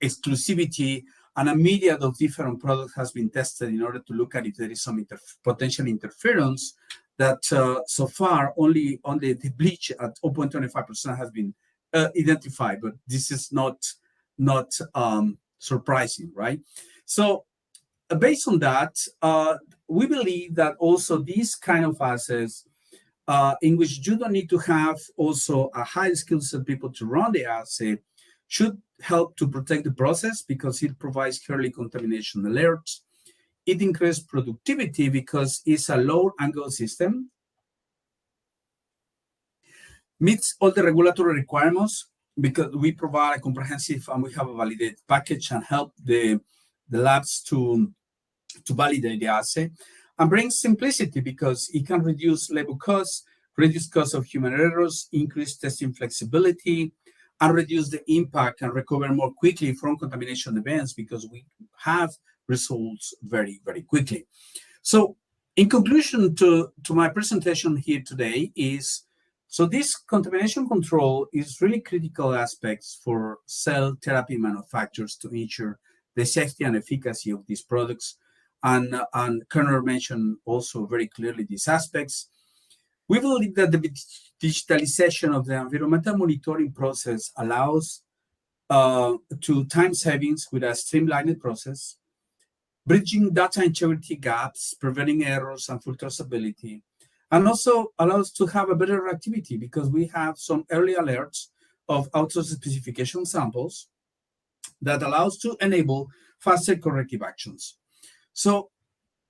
exclusivity, and a myriad of different products has been tested in order to look at if there is some potential interference that so far only the bleach at 0.25% has been identified, but this is not surprising, right? So based on that, we believe that also these kind of assays in which you don't need to have also a high skill set people to run the assay should help to protect the process because it provides early contamination alerts. It increases productivity because it's a low angle system, meets all the regulatory requirements because we provide a comprehensive and we have a validated package and help the labs to validate the assay, and brings simplicity because it can reduce labor costs, reduce cost of human errors, increase testing flexibility, and reduce the impact and recover more quickly from contamination events because we have results very, very quickly. So in conclusion to my presentation here today is, so this contamination control is really critical aspects for cell therapy manufacturers to ensure the safety and efficacy of these products. And Conor mentioned also very clearly these aspects. We believe that the digitalization of the environmental monitoring process allows to time savings with a streamlined process, bridging data integrity gaps, preventing errors and full traceability, and also allows to have a better reactivity because we have some early alerts of outsourced specification samples that allows to enable faster corrective actions. So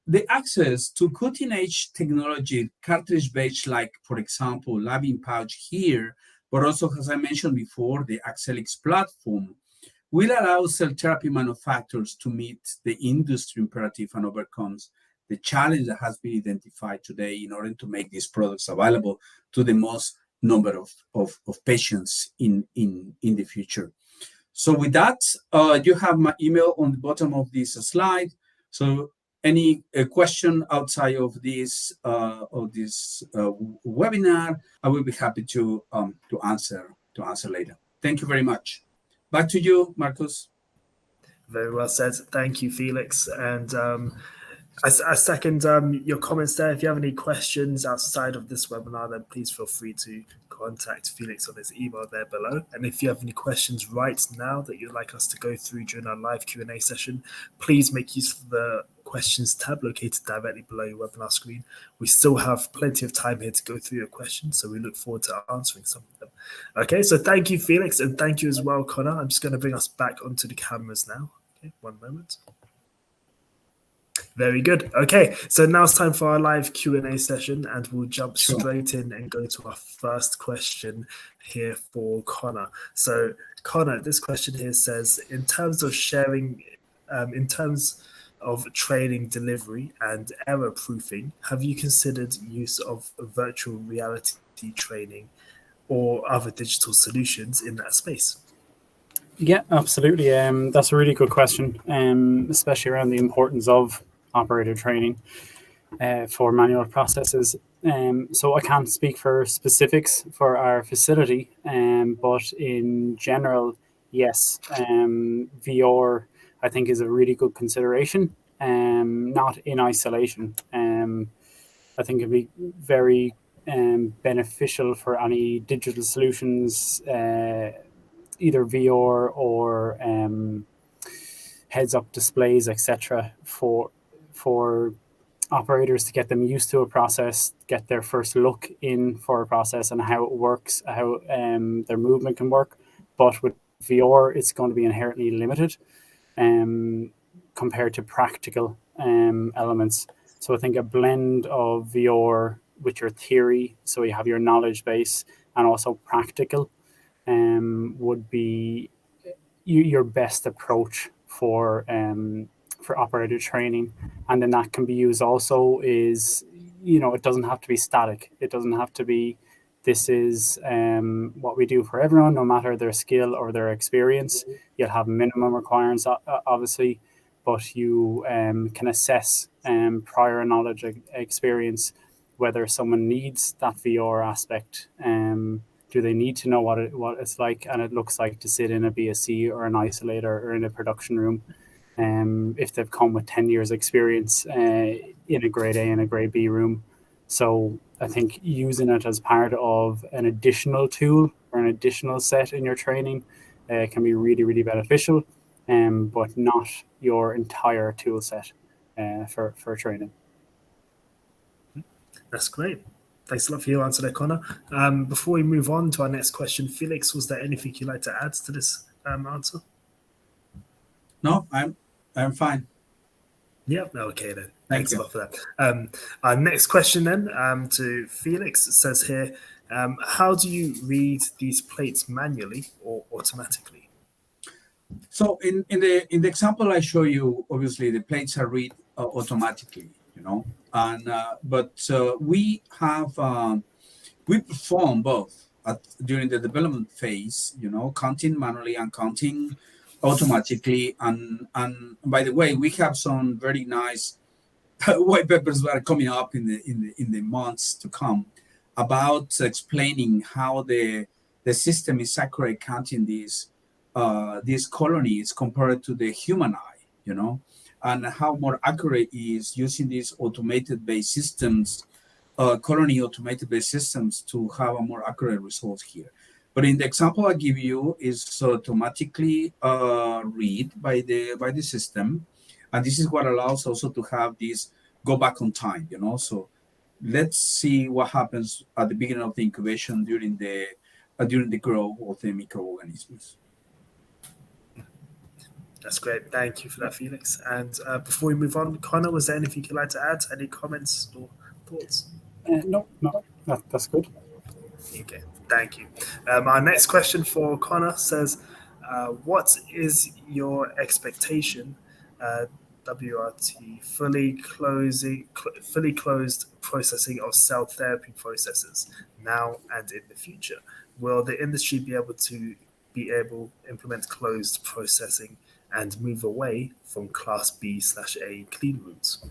the access to cutting-edge technology, cartridge-based, like, for example, Lab-in Pouch here, but also, as I mentioned before, the Axelix platform, will allow cell therapy manufacturers to meet the industry imperative and overcomes the challenge that has been identified today in order to make these products available to the most number of patients in the future. So with that, you have my email on the bottom of this slide. So any question outside of this webinar, I will be happy to answer later. Thank you very much. Back to you, Marcus. Very well said. Thank you, Felix. And I second your comments there. If you have any questions outside of this webinar, then please feel free to contact Felix on his email there below. And if you have any questions right now that you'd like us to go through during our live Q&A session, please make use of the questions tab located directly below your webinar screen. We still have plenty of time here to go through your questions, so we look forward to answering some of them. Okay, so thank you, Felix, and thank you as well, Conor. I'm just going to bring us back onto the cameras now. Okay, one moment. Very good. Okay, so now it's time for our live Q&A session, and we'll jump straight in and go to our first question here for Conor. So, Conor, this question here says, in terms of sharing, in terms of training delivery and error proofing, have you considered use of virtual reality training or other digital solutions in that space? Yeah, absolutely. That's a really good question, especially around the importance of operator training for manual processes. So I can't speak for specifics for our facility, but in general, yes, VR I think is a really good consideration, not in isolation. I think it'd be very beneficial for any digital solutions, either VR or heads-up displays, etc., for operators to get them used to a process, get their first look in for a process and how it works, how their movement can work. But with VR, it's going to be inherently limited compared to practical elements. So I think a blend of VR with your theory, so you have your knowledge base, and also practical would be your best approach for operator training. And then that can be used also is, it doesn't have to be static. It doesn't have to be, this is what we do for everyone, no matter their skill or their experience. You'll have minimum requirements, obviously, but you can assess prior knowledge, experience, whether someone needs that VR aspect. Do they need to know what it's like and it looks like to sit in a BSC or an isolator or in a production room? If they've come with 10 years experience in a grade A and a grade B room. So I think using it as part of an additional tool or an additional set in your training can be really, really beneficial, but not your entire tool set for training. That's great. Thanks a lot for your answer there, Conor. Before we move on to our next question, Felix, was there anything you'd like to add to this answer? No, I'm fine. Yep. Okay then. Thanks a lot for that. Our next question then to Felix says here, how do you read these plates manually or automatically? So in the example I show you, obviously the plates are read automatically, and but we perform both during the development phase, counting manually and counting automatically. And by the way, we have some very nice white papers that are coming up in the months to come about explaining how the system is accurate counting these colonies compared to the human eye, and how more accurate is using these automated based systems, colony automated based systems, to have a more accurate results here. But in the example I give you is automatically read by the system, and this is what allows also to have this go back on time. So let's see what happens at the beginning of the incubation during the growth of the microorganisms. That's great. Thank you for that, Felix. And before we move on, Conor, was there anything you'd like to add? Any comments or thoughts? No, that's good. Okay, thank you. Our next question for Conor says, what is your expectation, WRT, fully closed processing of cell therapy processes now and in the future? Will the industry be able to implement closed processing and move away from Class B/A clean rooms?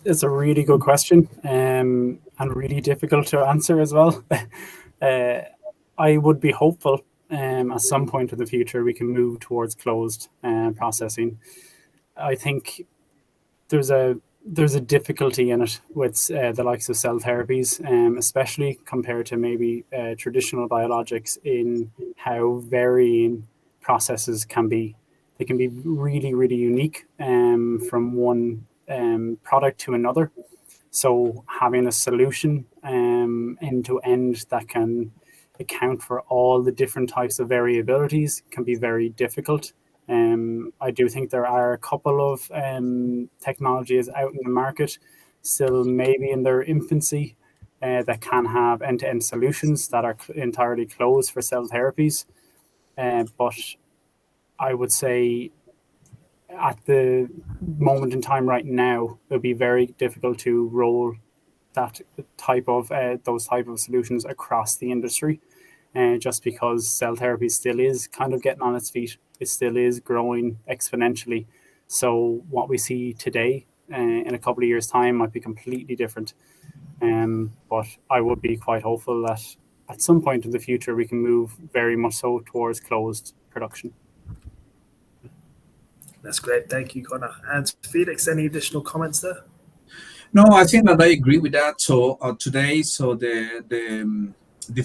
It's a really good question and really difficult to answer as well. I would be hopeful at some point in the future we can move towards closed processing. I think there's a difficulty in it with the likes of cell therapies, especially compared to maybe traditional biologics, in how varying processes can be. They can be really, really unique from one product to another. So having a solution end to end that can account for all the different types of variabilities can be very difficult. I do think there are a couple of technologies out in the market, still maybe in their infancy, that can have end-to-end solutions that are entirely closed for cell therapies. But I would say at the moment in time right now, it would be very difficult to roll that type of those type of solutions across the industry, just because cell therapy still is kind of getting on its feet. It still is growing exponentially. So what we see today in a couple of years' time might be completely different. But I would be quite hopeful that at some point in the future we can move very much so towards closed production. That's great. Thank you, Conor. And Felix, any additional comments there? No, I think that I agree with that. So today, so the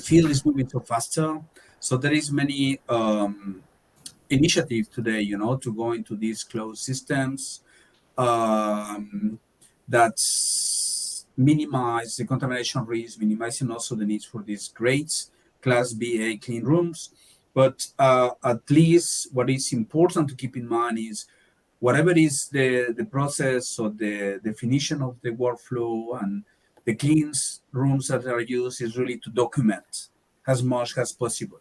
field is moving so faster. So there is many initiatives today, to go into these closed systems that minimize the contamination risk, minimizing also the needs for these grades, Class BA clean rooms. But at least what is important to keep in mind is whatever is the process or the definition of the workflow and the clean rooms that are used is really to document as much as possible,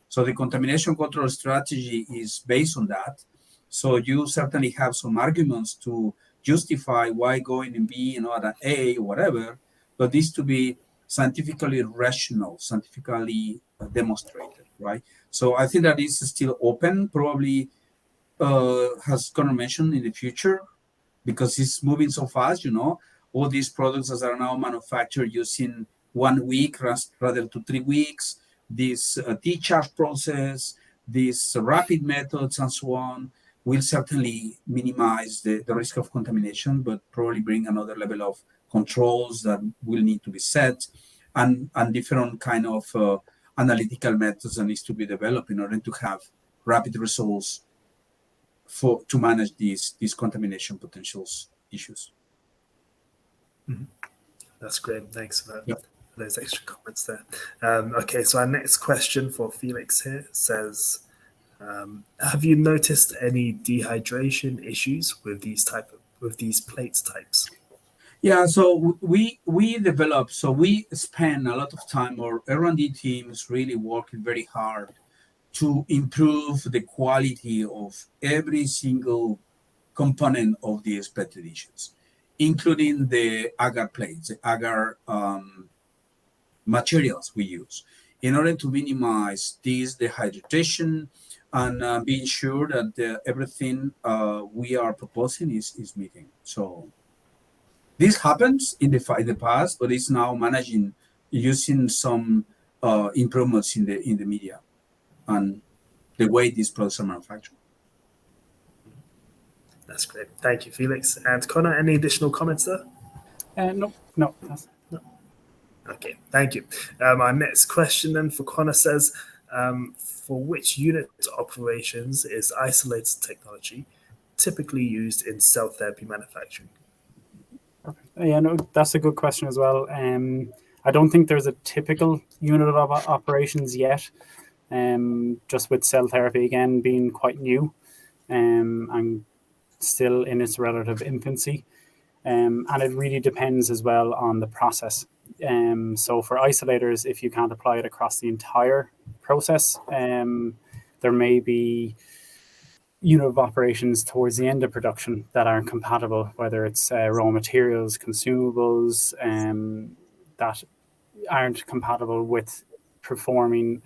So the contamination control strategy is based on that. So you certainly have some arguments to justify why going in B, at A, whatever, but this to be scientifically rational, scientifically demonstrated, right? So I think that is still open, probably, has Conor mentioned, in the future, because it's moving so fast, all these products that are now manufactured using 1 week rather to 3 weeks, this discharge process, these rapid methods and so on will certainly minimize the risk of contamination, but probably bring another level of controls that will need to be set and different kind of analytical methods that needs to be developed in order to have rapid results to manage these contamination potentials issues. Mm-hmm. That's great. Thanks for that. Yep. Those extra comments there. Okay, so our next question for Felix here says, have you noticed any dehydration issues with these plates types? Yeah, so we develop. So we spend a lot of time. Our R&D team is really working very hard to improve the quality of every single component of the expeditions, including the agar plates, the agar materials we use, in order to minimize this dehydration and being sure that everything we are proposing is meeting. So this happens in the past, but it's now managing using some improvements in the media and the way these products are manufactured. That's great. Thank you, Felix. And Conor, any additional comments there? No. Okay, thank you. Our next question then for Conor says, for which unit operations is isolated technology typically used in cell therapy manufacturing? Yeah, no, that's a good question as well. I don't think there's a typical unit of operations yet, just with cell therapy again being quite new and still in its relative infancy. And it really depends as well on the process. So for isolators, if you can't apply it across the entire process, there may be unit of operations towards the end of production that aren't compatible, whether it's raw materials, consumables, that aren't compatible with performing,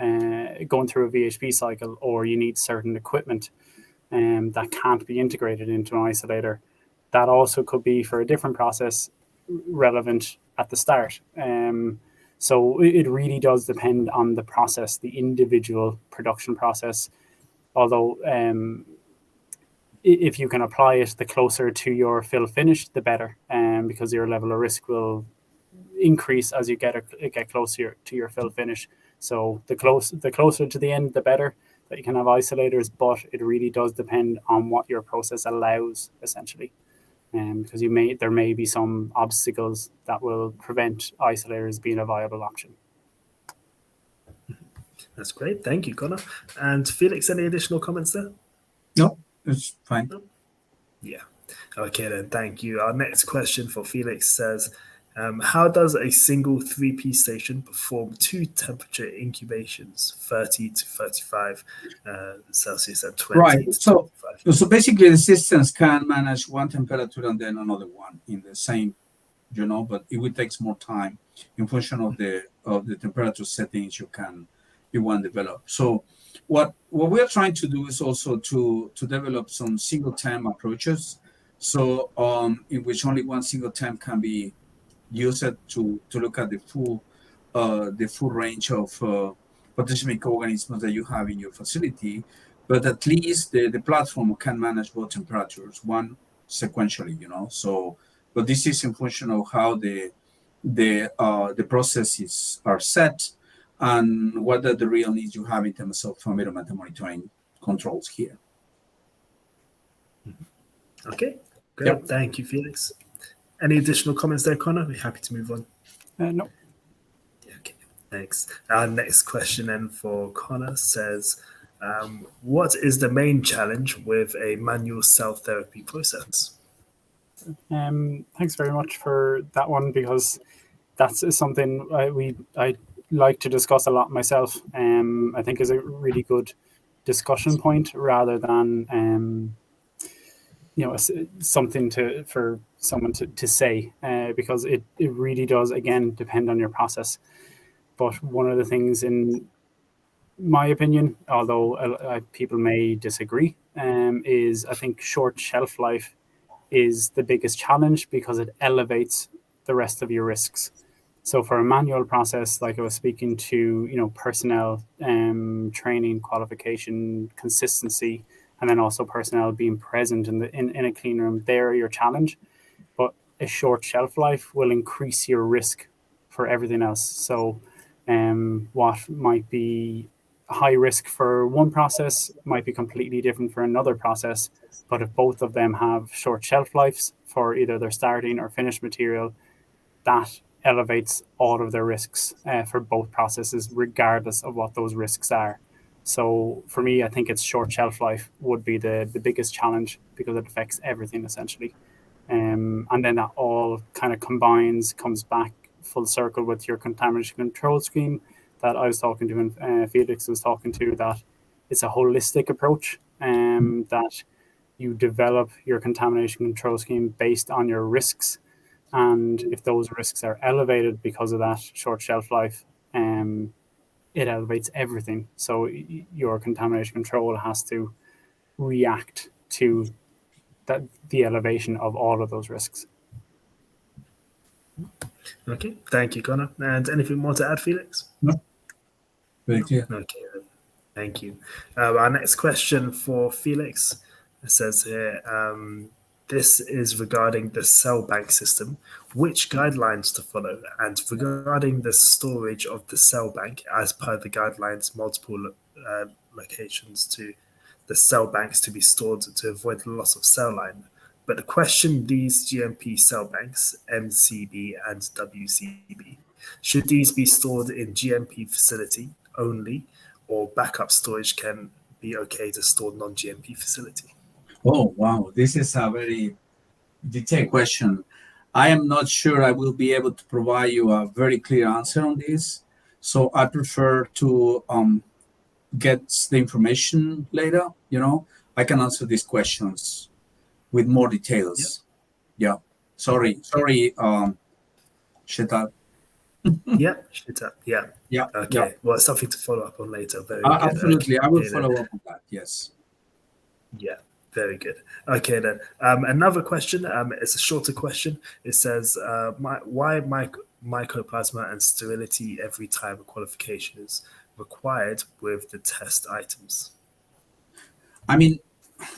going through a VHP cycle, or you need certain equipment that can't be integrated into an isolator. That also could be for a different process relevant at the start. So it really does depend on the process, the individual production process. Although if you can apply it, the closer to your fill finish, the better, because your level of risk will increase as you get closer to your fill finish. So the closer to the end, the better that you can have isolators, but it really does depend on what your process allows, essentially. Because there may be some obstacles that will prevent isolators being a viable option. That's great. Thank you, Conor. And Felix, any additional comments there? No, it's fine. No? Yeah. Okay, then. Thank you. Our next question for Felix says, how does a single 3P station perform 2 temperature incubations, 30 to 35 Celsius and 20 Right. to So 25? so basically, the systems can manage one temperature and then another one in the same, but it will take more time in function of the temperature settings you want to develop. So what we are trying to do is also to develop some single temp approaches. So in which only one single temp can be used to look at the full range of potential microorganisms that you have in your facility, but at least the platform can manage both temperatures, one sequentially, So, but this is in function of how the processes are set and what are the real needs you have in terms of environmental monitoring controls here. Okay, great. Yep. Thank you, Felix. Any additional comments there, Conor? We're happy to move on. No. Okay, thanks. Our next question then for Conor says, what is the main challenge with a manual cell therapy process? Thanks very much for that one, because that's something I like to discuss a lot myself. I think is a really good discussion point rather than something for someone to say, because it really does, again, depend on your process. But one of the things, in my opinion, although people may disagree, is I think short shelf life is the biggest challenge because it elevates the rest of your risks. So for a manual process, like I was speaking to, personnel, training, qualification, consistency, and then also personnel being present in a clean room, they're your challenge. But a short shelf life will increase your risk for everything else. So what might be high risk for one process might be completely different for another process. But if both of them have short shelf lives for either their starting or finished material, that elevates all of their risks for both processes, regardless of what those risks are. So for me, I think it's short shelf life would be the biggest challenge, because it affects everything essentially. And then that all kind of comes back full circle with your contamination control scheme that I was talking to and Felix was talking to, that it's a holistic approach, that you develop your contamination control scheme based on your risks. And if those risks are elevated because of that short shelf life, it elevates everything. So your contamination control has to react to the elevation of all of those risks. Okay, thank you, Conor. And anything more to add, Felix? No. Very clear. Okay, thank you. Our next question for Felix says here, this is regarding the cell bank system, which guidelines to follow, and regarding the storage of the cell bank, as per the guidelines, multiple locations to the cell banks to be stored to avoid the loss of cell line. But the question, these GMP cell banks, MCB and WCB, should these be stored in GMP facility only, or backup storage can be okay to store non-GMP facility? Oh, wow. This is a very detailed question. I am not sure I will be able to provide you a very clear answer on this. So I prefer to get the information later. I can answer these questions with more details. Yeah. Sorry. Shut up. Yeah. Yeah. Okay. Yeah. Well, it's something to follow up on later. Very good. Absolutely. Okay, I will follow up on that. Yes. Yeah. Very good. Okay, then. Another question. It's a shorter question. It says, why mycoplasma and sterility every time a qualification is required with the test items? I mean,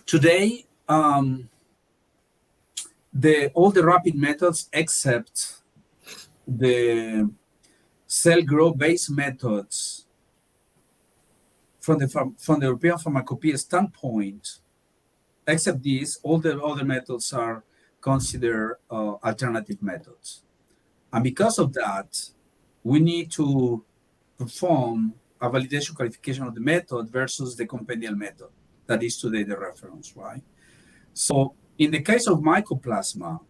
today all the rapid methods except the cell growth based methods from the European Pharmacopoeia standpoint, except these, all the other methods are considered alternative methods. And because of that, we need to perform a validation qualification of the method versus the compendial method that is today the reference, right? So in the case of mycoplasma,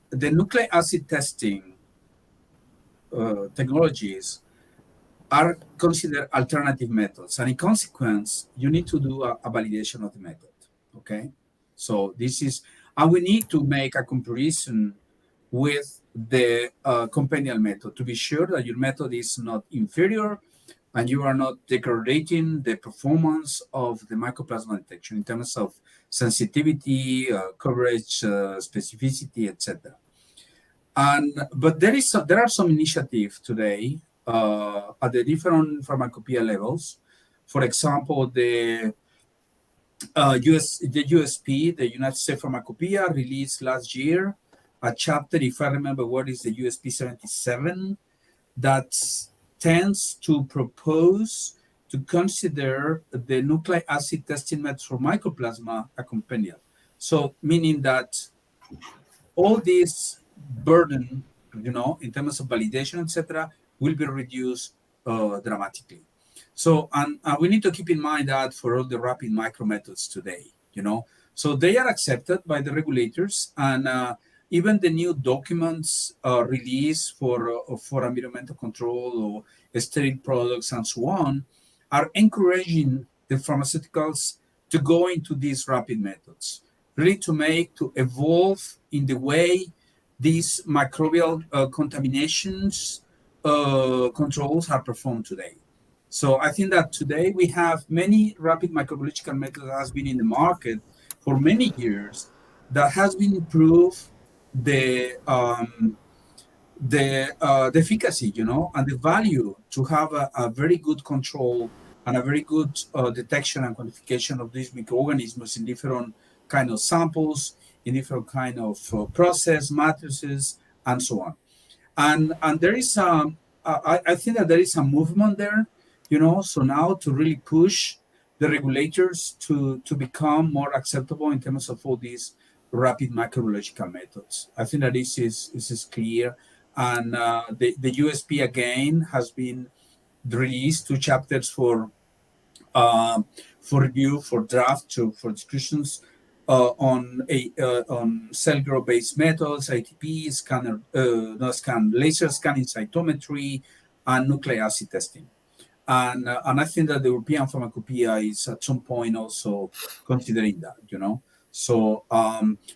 the nucleic acid testing technologies are considered alternative methods. And in consequence, you need to do a validation of the method, okay? So this is, and we need to make a comparison with the compendial method to be sure that your method is not inferior and you are not degrading the performance of the mycoplasma detection in terms of sensitivity, coverage, specificity, etc. But there are some initiatives today at the different pharmacopoeia levels. For example, the USP, the United States Pharmacopoeia, released last year a chapter, if I remember what is the USP 77, that tends to propose to consider the nucleic acid testing method for mycoplasma a compendial. So meaning that all this burden, in terms of validation, etc., will be reduced dramatically. So, and we need to keep in mind that for all the rapid micro methods today, so they are accepted by the regulators, and even the new documents released for environmental control or sterile products and so on are encouraging the pharmaceuticals to go into these rapid methods, really to evolve in the way these microbial contaminations controls are performed today. So I think that today we have many rapid microbiological methods that has been in the market for many years that has been improved the efficacy, and the value to have a very good control and a very good detection and quantification of these microorganisms in different kind of samples, in different kind of process matrices, and so on. And there is I think that there is a movement there, so now to really push the regulators to become more acceptable in terms of all these rapid microbiological methods. I think that this is clear. And the USP again has been released 2 chapters for review, for draft, for discussions on cell growth based methods, ATP, laser scanning cytometry, and nucleic acid testing. And I think that the European Pharmacopoeia is at some point also considering that, So,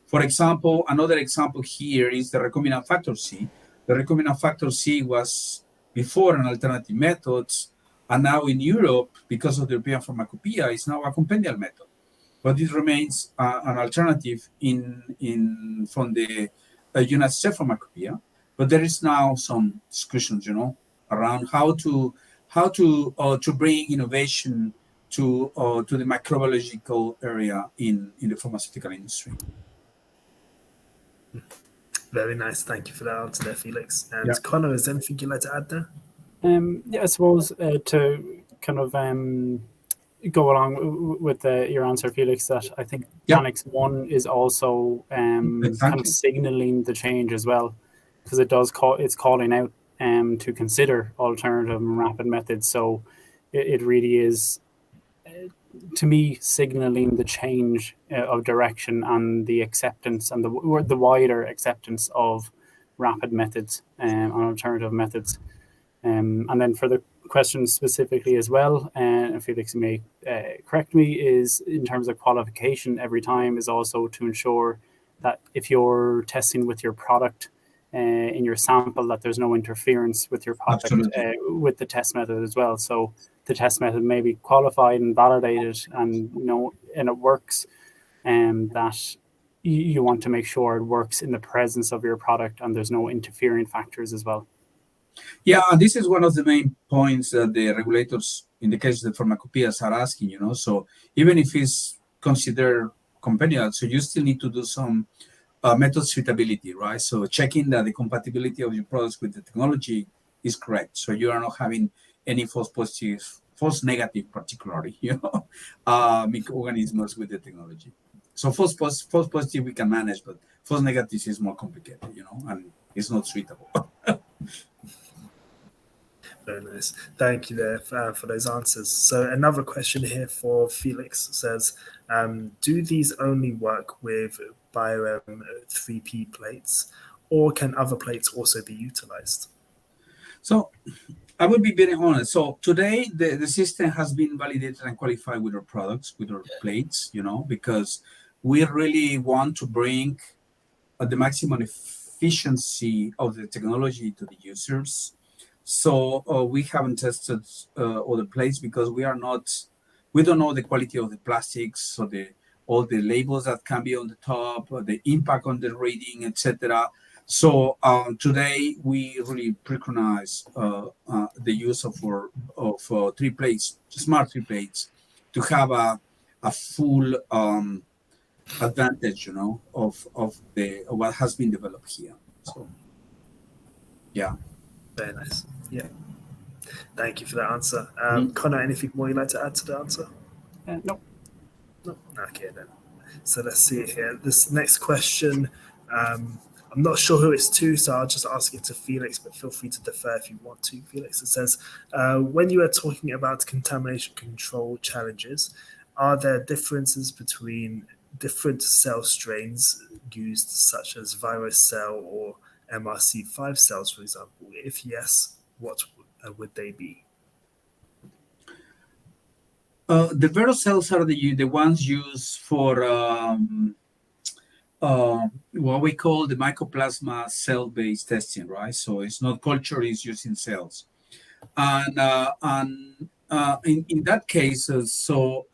for example, another example here is the recombinant factor C. The recombinant factor C was before an alternative method, and now in Europe, because of the European Pharmacopoeia, is now a compendial method. But it remains an alternative from the United States Pharmacopoeia. But there is now some discussions, around how to bring innovation to the microbiological area in the pharmaceutical industry. Very nice. Thank you for that answer there, Felix. And Conor, is there anything you'd like to add there? I suppose to kind of go along with your answer, Felix, that I think Annex 1 is also kind of signaling the change as well, because it's calling out to consider alternative and rapid methods. So it really is, to me, signaling the change of direction and the acceptance and the wider acceptance of rapid methods and alternative methods. And then for the question specifically as well, and Felix may correct me, is in terms of qualification every time is also to ensure that if you're testing with your product in your sample, that there's no interference with your product with the test method as well. So the test method may be qualified and validated, and and it works, and that you want to make sure it works in the presence of your product and there's no interfering factors as well. Yeah, and this is one of the main points that the regulators, in the case of the pharmacopoeias, are asking. So even if it's considered accompany that. So you still need to do some method suitability, right? So checking that the compatibility of your products with the technology is correct. So you are not having any false positive, false negative, particularly, microorganisms with the technology. So false positive we can manage, but false negatives is more complicated, and it's not suitable. Very nice. Thank you there for those answers. So another question here for Felix says, do these only work with bioM 3P plates, or can other plates also be utilized? So I will be very honest. So today the system has been validated and qualified with our products, with our plates, because we really want to bring the maximum efficiency of the technology to the users. So we haven't tested other plates because we don't know the quality of the plastics, so all the labels that can be on the top, the impact on the reading, etc. So today we really preconize the use of 3 plates, smart 3 plates, to have a full advantage, of what has been developed here. So, yeah. Very nice. Yeah. Thank you for that answer. Conor, anything more you'd like to add to the answer? No. No. Okay then. So let's see it here. This next question, I'm not sure who it's to, so I'll just ask it to Felix, but feel free to defer if you want to, Felix. It says, when you are talking about contamination control challenges, are there differences between different cell strains used, such as virus cell or MRC5 cells, for example? If yes, what would they be? The Vero cells are the ones used for what we call the mycoplasma cell-based testing, right? So it's not culture; it's using cells, and in that case, so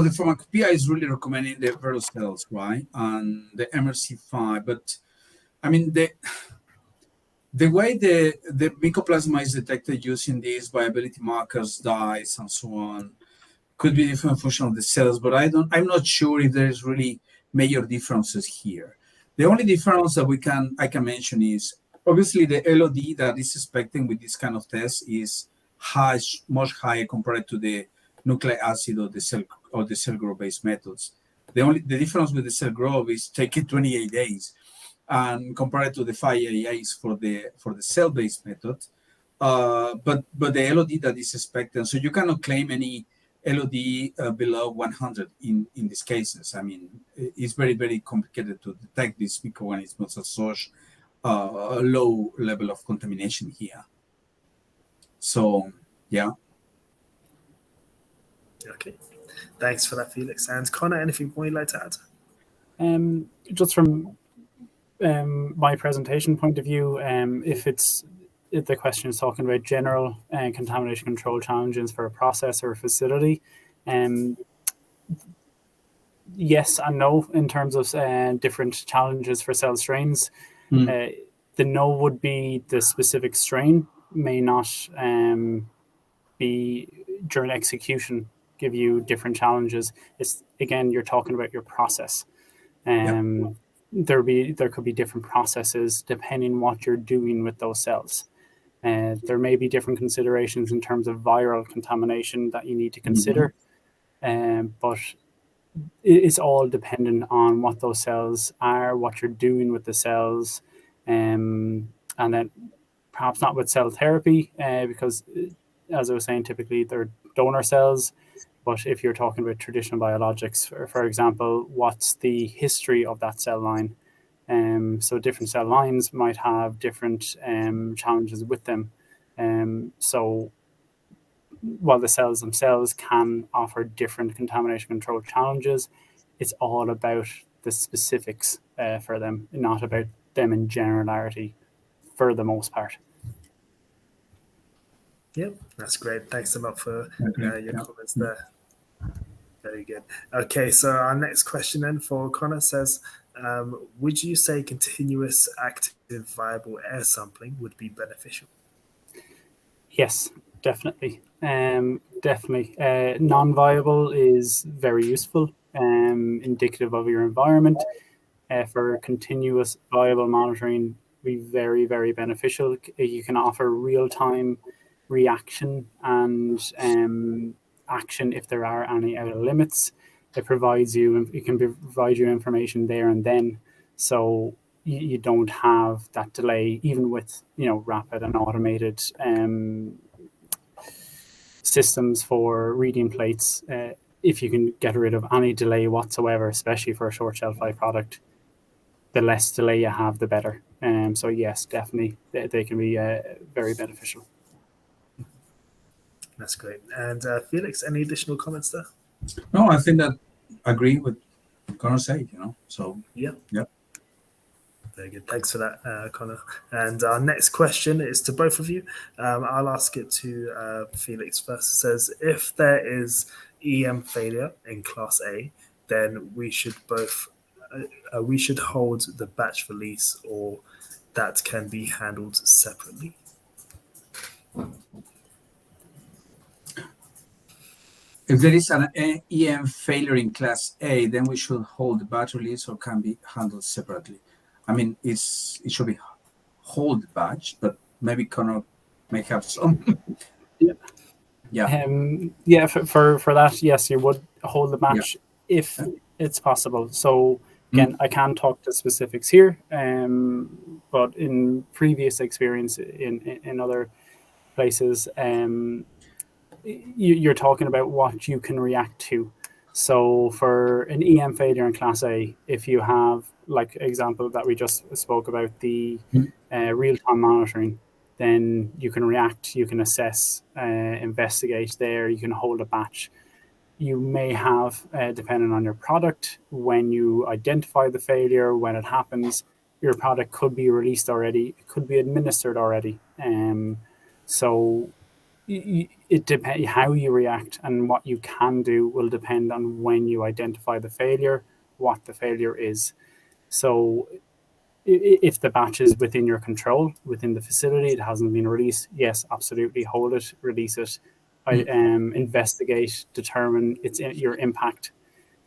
the pharmacopoeia is really recommending the Vero cells, right, and the MRC5. But I mean the way the mycoplasma is detected using these viability markers, dyes, and so on, could be different function of the cells, but I'm not sure if there's really major differences here. The only difference that I can mention is obviously the LOD that is expecting with this kind of test is much higher compared to the nucleic acid or the cell growth based methods. The difference with the cell growth is taking 28 days, and compared to the 5 AIs for the cell based method. But the LOD that is expected, so you cannot claim any LOD below 100 in these cases. I mean, it's very, very complicated to detect these microorganisms at such a low level of contamination here. So, yeah. Okay. Thanks for that, Felix. And Conor, anything more you'd like to add? Just from my presentation point of view, if the question is talking about general contamination control challenges for a process or a facility, yes and no in terms of different challenges for cell strains. The no would be the specific strain may not be during execution give you different challenges. It's again, you're talking about your process. There could be different processes depending what you're doing with those cells. There may be different considerations in terms of viral contamination that you need to consider, but it's all dependent on what those cells are, what you're doing with the cells, and then perhaps not with cell therapy, because as I was saying, typically they're donor cells. But if you're talking about traditional biologics, for example, what's the history of that cell line? So different cell lines might have different challenges with them. So while the cells themselves can offer different contamination control challenges, it's all about the specifics for them, not about them in generality for the most part. Yep, that's great. Thanks a lot for your comments there. Very good. Okay, so our next question then for Conor says, would you say continuous active viable air sampling would be beneficial? Yes, Definitely. Definitely. Non-viable is very useful, indicative of your environment. For continuous viable monitoring, be very, very beneficial. You can offer real-time reaction and action if there are any outer limits. It can provide you information there and then, so you don't have that delay, even with rapid and automated systems for reading plates. If you can get rid of any delay whatsoever, especially for a short shelf life product, the less delay you have, the better. So yes, definitely, they can be very beneficial. That's great. And Felix, any additional comments there? No, I think that I agree with Conor said, so Yeah. Yep. Very good. Thanks for that, Conor. And our next question is to both of you. I'll ask it to Felix first. It says, if there is EM failure in Class A, then we should hold the batch release, or that can be handled separately. If there is an EM failure in Class A, then we should hold the batch release, or can be handled separately. I mean, it should be hold the batch, but maybe Conor may have some. For that, yes, you would hold the batch if it's possible. So again, I can't talk to specifics here, but in previous experience in other places, you're talking about what you can react to. So for an EM failure in Class A, if you have, like example that we just spoke about, the real-time monitoring, then you can react, you can assess, investigate there, you can hold a batch. You may have, depending on your product, when you identify the failure, when it happens, your product could be released already, it could be administered already. So it depends. How you react and what you can do will depend on when you identify the failure, what the failure is. So if the batch is within your control, within the facility, it hasn't been released, yes, absolutely, hold it, release it. Investigate, determine your impact,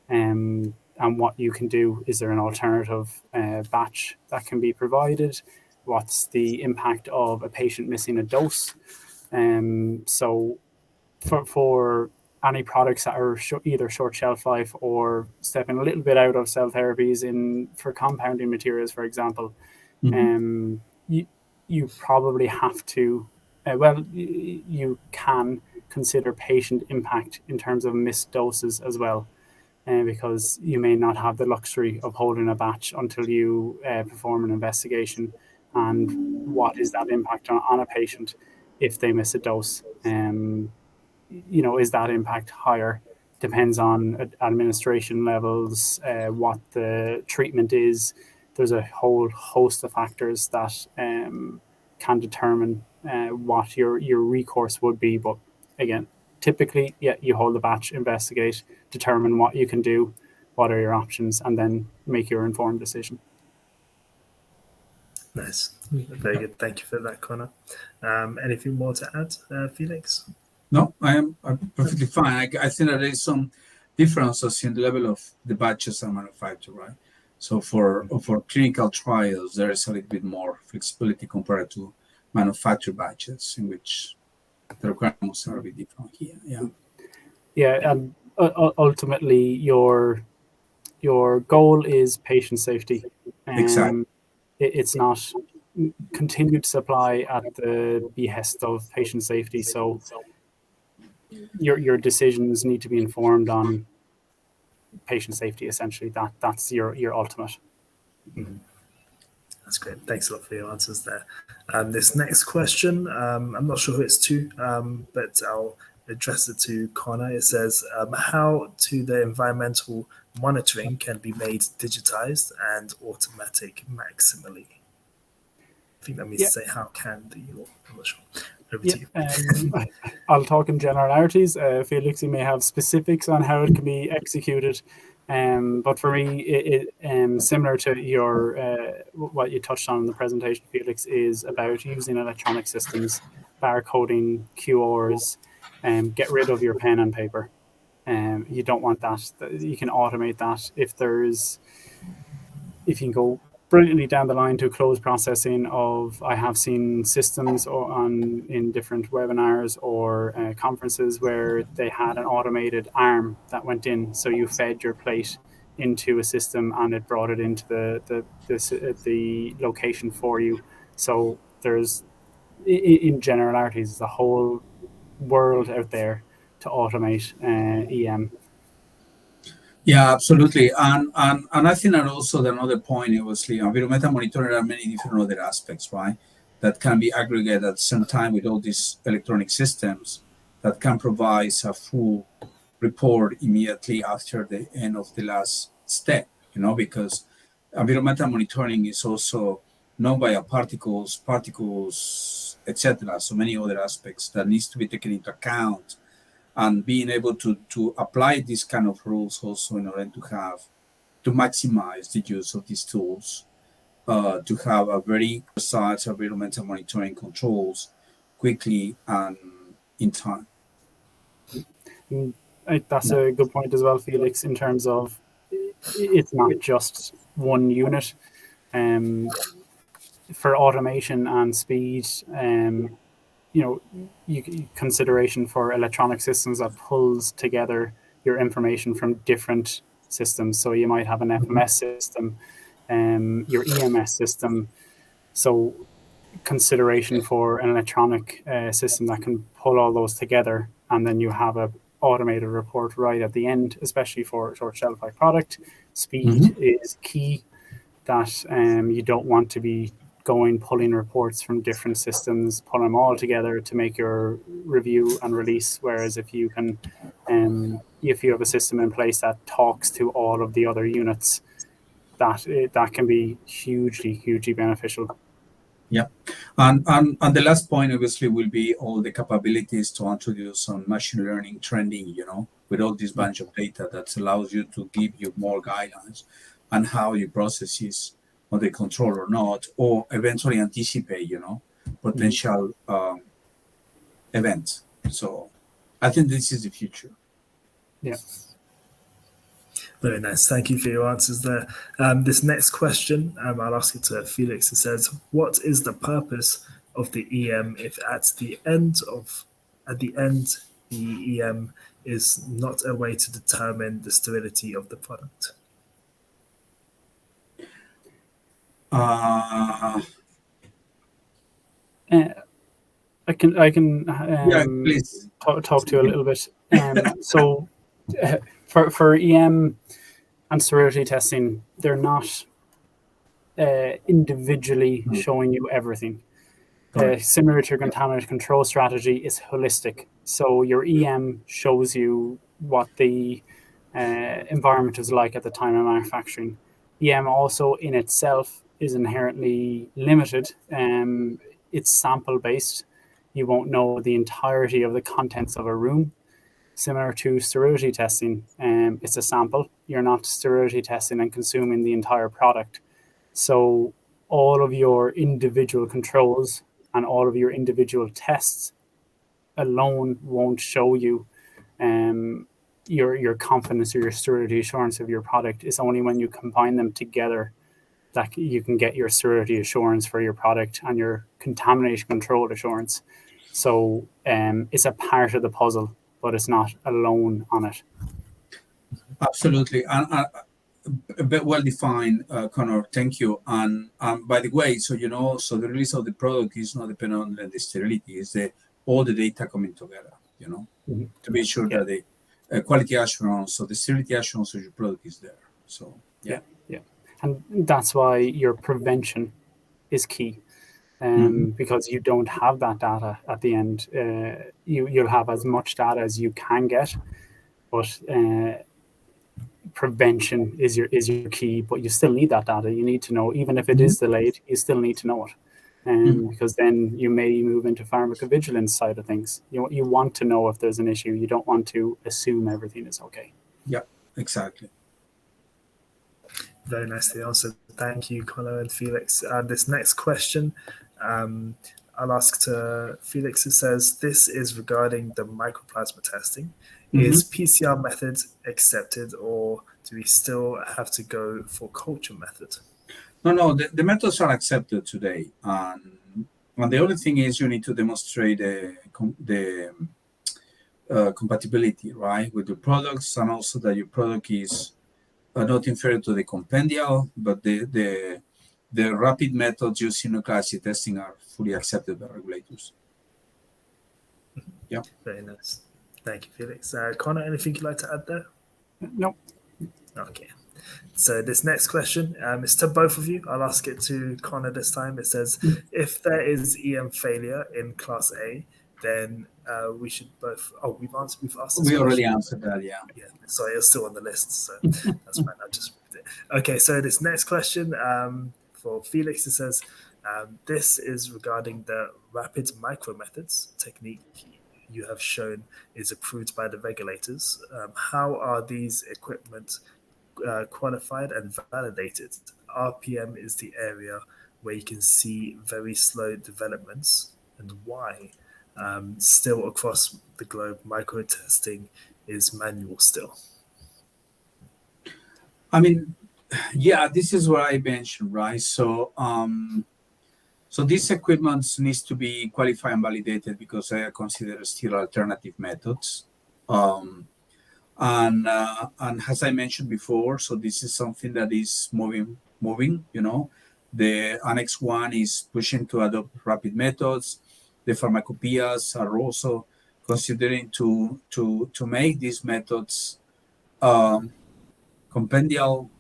and what you can do. Is there an alternative batch that can be provided? What's the impact of a patient missing a dose? So for any products that are either short shelf life or stepping a little bit out of cell therapies for compounding materials, for example, you probably have to, you can consider patient impact in terms of missed doses as well, because you may not have the luxury of holding a batch until you perform an investigation. And what is that impact on a patient if they miss a dose? Is that impact higher? Depends on administration levels, what the treatment is. There's a whole host of factors that can determine what your recourse would be. But again, typically, you hold the batch, investigate, determine what you can do, what are your options, and then make your informed decision. Nice. Very good. Thank you for that, Conor. Anything more to add, Felix? No, I'm perfectly fine. I think that there is some differences in the level of the batches are manufactured, right? So for clinical trials, there is a little bit more flexibility compared to manufactured batches, in which the requirements are a bit different here. Yeah, and ultimately your goal is patient safety. Exactly. It's not continued supply at the behest of patient safety. So your decisions need to be informed on patient safety. Essentially, that's your ultimate. Mm-hmm. That's great. Thanks a lot for your answers there. This next question, I'm not sure who it's to, but I'll address it to Conor. It says, how to the environmental monitoring can be made digitized and automatic maximally? I think that means to say how can I'm not sure. Over to you. I'll talk in generalities. Felix, you may have specifics on how it can be executed. But for me, it similar to your what you touched on in the presentation, Felix, is about using electronic systems barcoding, QRs, get rid of your pen and paper. You don't want that. You can automate that if you can go brilliantly down the line to closed processing of. I have seen systems in different webinars or conferences where they had an automated arm that went in, so you fed your plate into a system and it brought it into the location for you. So there's, in generalities, the whole world out there to automate EM. Yeah, absolutely. And I think that also another point, obviously, environmental monitoring are many different other aspects, right? That can be aggregated at the same time with all these electronic systems that can provide a full report immediately after the end of the last step, because environmental monitoring is also non-bioparticles, etc. So many other aspects that needs to be taken into account, and being able to apply these kind of rules also in order to maximize the use of these tools, to have a very precise environmental monitoring controls quickly and in time. That's a good point as well, Felix, in terms of it's not just one unit. For automation and speed, consideration for electronic systems that pulls together your information from different systems. So you might have an FMS system, your EMS system. So consideration for an electronic system that can pull all those together, and then you have a automated report right at the end, especially for short shelf life product. Speed is key. That you don't want to be pulling reports from different systems, pull them all together to make your review and release. Whereas if you can, if you have a system in place that talks to all of the other units, that can be hugely beneficial. Yeah, and the last point obviously will be all the capabilities to introduce some machine learning trending, with all this bunch of data that allows you to give you more guidelines on how your processes under control or not, or eventually anticipate, potential events. So I think this is the future. Yeah. Very nice. Thank you for your answers there. This next question, I'll ask it to Felix. It says, what is the purpose of the EM if at the end the EM is not a way to determine the sterility of the product? I can please talk to you a little bit. So for EM and sterility testing, they're not individually showing you everything. Similar to your contaminant control strategy is holistic. So your EM shows you what the environment is like at the time of manufacturing. EM also in itself is inherently limited. It's sample based. You won't know the entirety of the contents of a room. Similar to sterility testing, it's a sample. You're not sterility testing and consuming the entire product. So all of your individual controls and all of your individual tests alone won't show you your confidence or your sterility assurance of your product. It's only when you combine them together that you can get your sterility assurance for your product and your contamination control assurance. So it's a part of the puzzle, but it's not alone on it. Absolutely. And a bit well defined, Conor. Thank you. And by the way, so the release of the product is not dependent on the sterility. It's all the data coming together. To be sure that the quality assurance, so the sterility assurance of your product is there. So yeah, and that's why your prevention is key. Because you don't have that data at the end. You'll have as much data as you can get, but prevention is your key. But you still need that data. You need to know, even if it is delayed, you still need to know it, because then you may move into pharmacovigilance side of things. You want to know if there's an issue. You don't want to assume everything is okay. Yeah, exactly. Very nicely answered. Thank you, Conor and Felix. This next question, I'll ask to Felix. It says, this is regarding the mycoplasma testing. Mhm. Is PCR method accepted, or do we still have to go for culture method? No, the methods are accepted today. And the only thing is you need to demonstrate the compatibility, right, with your products, and also that your product is not inferior to the compendial, but the rapid methods used in nucleic acid testing are fully accepted by regulators. Yeah. Very nice. Thank you, Felix. Conor, anything you'd like to add there? No. Okay. So this next question is to both of you. I'll ask it to Conor this time. It says, if there is EM failure in class A, then we should both... Oh, we've asked this We already question. answered that, yeah. Yeah, sorry, it's still on the list, so that's fine. I just moved it. Okay, so this next question for Felix, it says, this is regarding the rapid micro methods technique you have shown is approved by the regulators. How are these equipment qualified and validated? RPM is the area where you can see very slow developments, and why? Still across the globe, micro testing is manual still. I mean, yeah, this is what I mentioned, right? So, so this equipment needs to be qualified and validated because they are considered still alternative methods. And as I mentioned before, so this is something that is moving. You know, the Annex 1 is pushing to adopt rapid methods. The pharmacopoeias are also considering to make these methods compendial,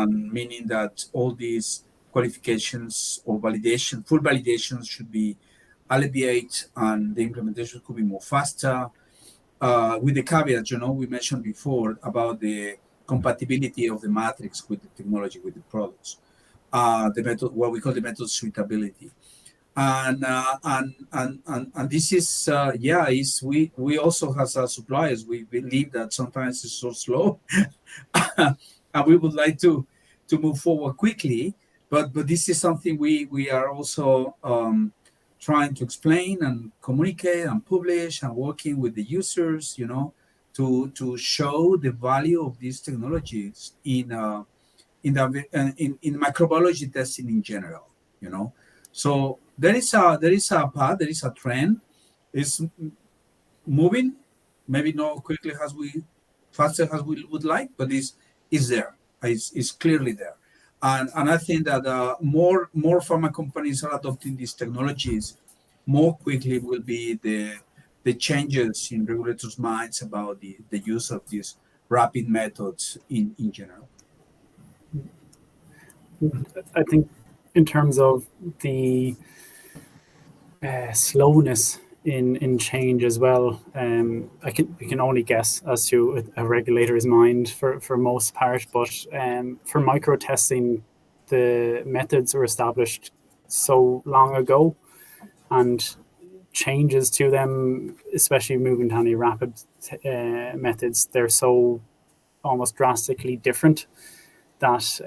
meaning that all these qualifications or validation, full validations should be alleviated, and the implementation could be more faster. With the caveat, you know, we mentioned before about the compatibility of the matrix with the technology, with the products, the method, what we call the method suitability, and this is is we also as suppliers, we believe that sometimes it's so slow, and we would like to move forward quickly, but this is something we are also trying to explain and communicate and publish and working with the users, you know, to show the value of these technologies in microbiology testing in general, you know. So there is a path, there is a trend. It's moving, maybe not quickly as faster as we would like, but is there. It's clearly there. And I think that more pharma companies are adopting these technologies, more quickly will be the changes in regulators' minds about the use of these rapid methods in general. I think in terms of the slowness in change as well, we can only guess as to a regulator's mind for most part, but for micro testing, the methods were established so long ago, and changes to them, especially moving to any rapid methods, they're so almost drastically different that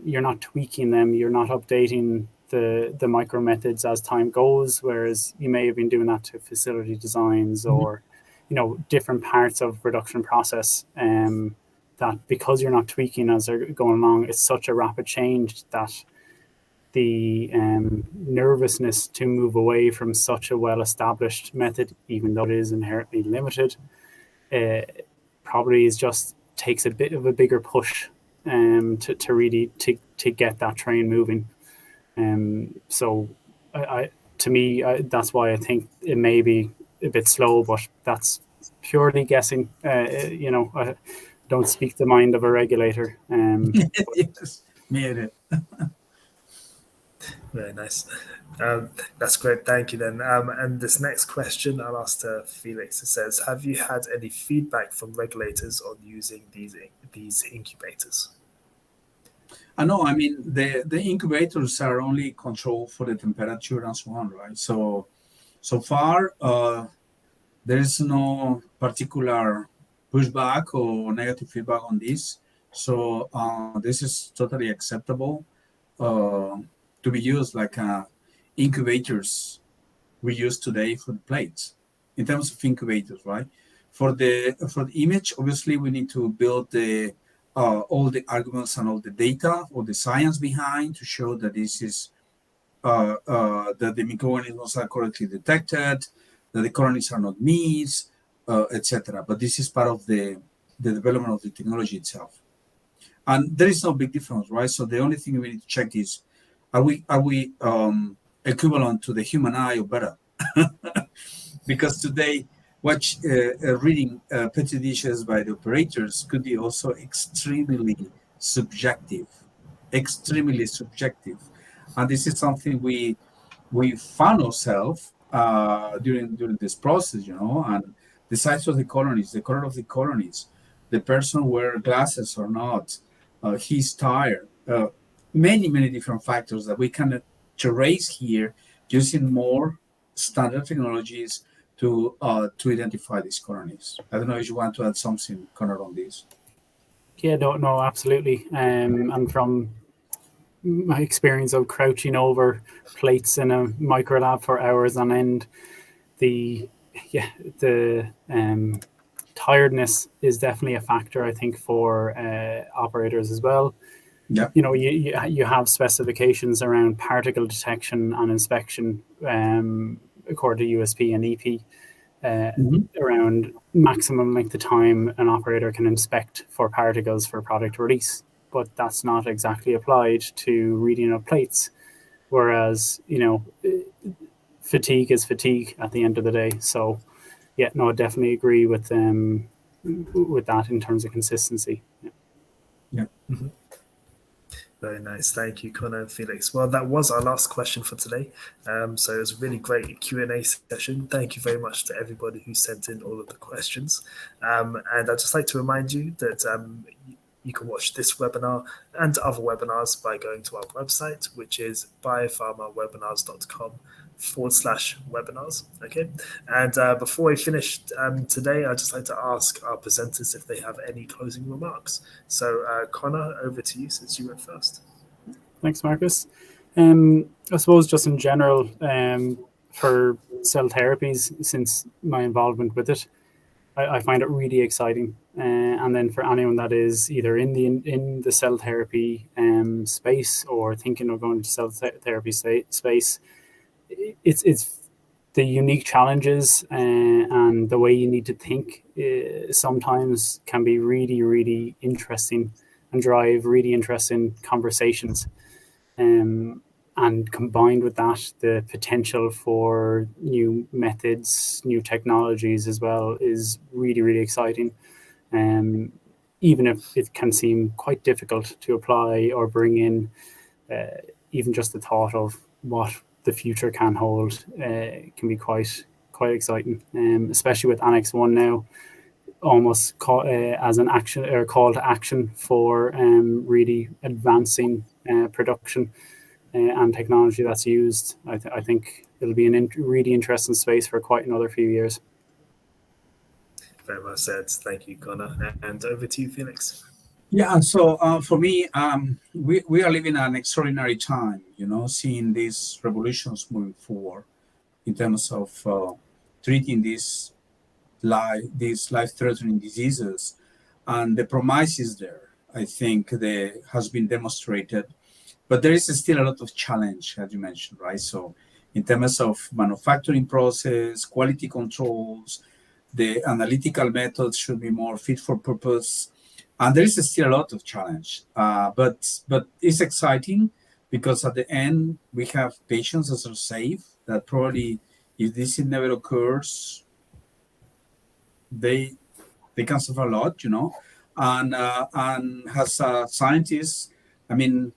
you're not tweaking them, you're not updating the micro methods as time goes, whereas you may have been doing that to facility designs or, you know, different parts of production process, that because you're not tweaking as they're going along, it's such a rapid change that the nervousness to move away from such a well-established method, even though it is inherently limited, probably is just takes a bit of a bigger push to really to get that train moving. So to me, that's why I think it may be a bit slow, but that's purely guessing. You know, I don't speak the mind of a regulator. Yes, me either. Very nice. That's great. Thank you then. And this next question I'll ask to Felix. It says, have you had any feedback from regulators on using these incubators? No, I mean, the incubators are only controlled for the temperature and so on, right? So far, there is no particular pushback or negative feedback on this. So this is totally acceptable to be used like incubators we use today for the plates in terms of incubators, right? For the image, obviously, we need to build all the arguments and all the data, all the science behind to show that this is that the microorganisms are correctly detected, that the colonies are not missed, etc. But this is part of the development of the technology itself. And there is no big difference, right? So the only thing we need to check is, are we equivalent to the human eye or better? Because today, reading petri dishes by the operators could be also extremely subjective, and this is something we found ourselves during this process, and the size of the colonies, the color of the colonies, the person wear glasses or not, he's tired, many different factors that we can trace here using more standard technologies to identify these colonies. I don't know if you want to add something, Conor, on this. Yeah, no, absolutely. And from my experience of crouching over plates in a micro lab for hours on end, the tiredness is definitely a factor, I think, for operators as well. Yeah. You have specifications around particle detection and inspection, according to USP and EP, around maximum length of time an operator can inspect for particles for product release. But that's not exactly applied to reading of plates. Whereas, fatigue is fatigue at the end of the day. So, yeah, no, I definitely agree with that in terms of consistency. Yeah. Mm-hmm. Very nice. Thank you, Conor and Felix. Well, that was our last question for today. So it was a really great Q&A session. Thank you very much to everybody who sent in all of the questions. And I'd just like to remind you that you can watch this webinar and other webinars by going to our website, which is biopharmawebinars.com/webinars. Okay. And before we finish today, I'd just like to ask our presenters if they have any closing remarks. So, Conor, over to you since you went first. Thanks, Marcus. I suppose just in general, for cell therapies, since my involvement with it, I find it really exciting. And then for anyone that is either in the cell therapy space or thinking of going to cell therapy space, it's the unique challenges and the way you need to think sometimes can be really, really interesting and drive really interesting conversations. And combined with that, the potential for new methods, new technologies as well is really, really exciting. Even if it can seem quite difficult to apply or bring in, even just the thought of what the future can hold can be quite exciting. Especially with Annex 1 now, almost as an action or call to action for really advancing production and technology that's used. I think it'll be a really interesting space for quite another few years. Very well said. Thank you, Conor. And over to you, Felix. Yeah, so for me, we are living an extraordinary time, seeing these revolutions moving forward in terms of treating these life-threatening diseases. And the promise is there. I think that has been demonstrated. But there is still a lot of challenge, as you mentioned, right? So in terms of manufacturing process, quality controls, the analytical methods should be more fit for purpose. And there is still a lot of challenge. But it's exciting because at the end, we have patients that are safe, that probably if this never occurs, they can suffer a lot, And as scientists, I mean,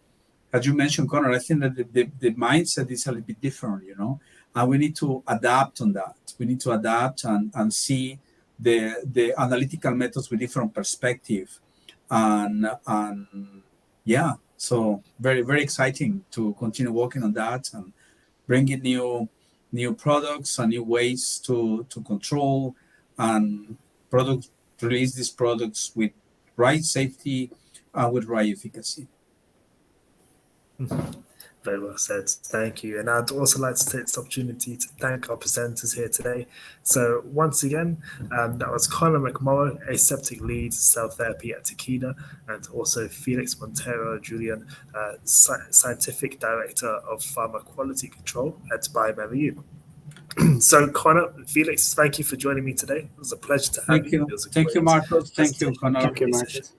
as you mentioned, Conor, I think that the mindset is a little bit different, and we need to adapt on that. We need to adapt and see the analytical methods with different perspective. And yeah, so very, very exciting to continue working on that and bringing new products and new ways to control and release these products with right safety and with right efficacy. Mm-hmm. Very well said. Thank you. And I'd also like to take this opportunity to thank our presenters here today. So once again, that was Conor McMorrow, aseptic lead cell therapy at Takeda, and also Félix Montero-Julian, scientific director of pharma quality control at bioMérieux. So Conor, Felix, thank you for joining me today. It was a pleasure to have you. Thank you, Marcos. Thank you, Conor. Thank you, Marcos.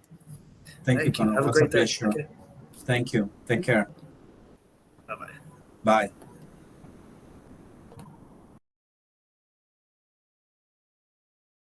Thank you, Conor. Have It a was great a pleasure. day. Okay. Thank you. Take care. Bye-bye. Bye.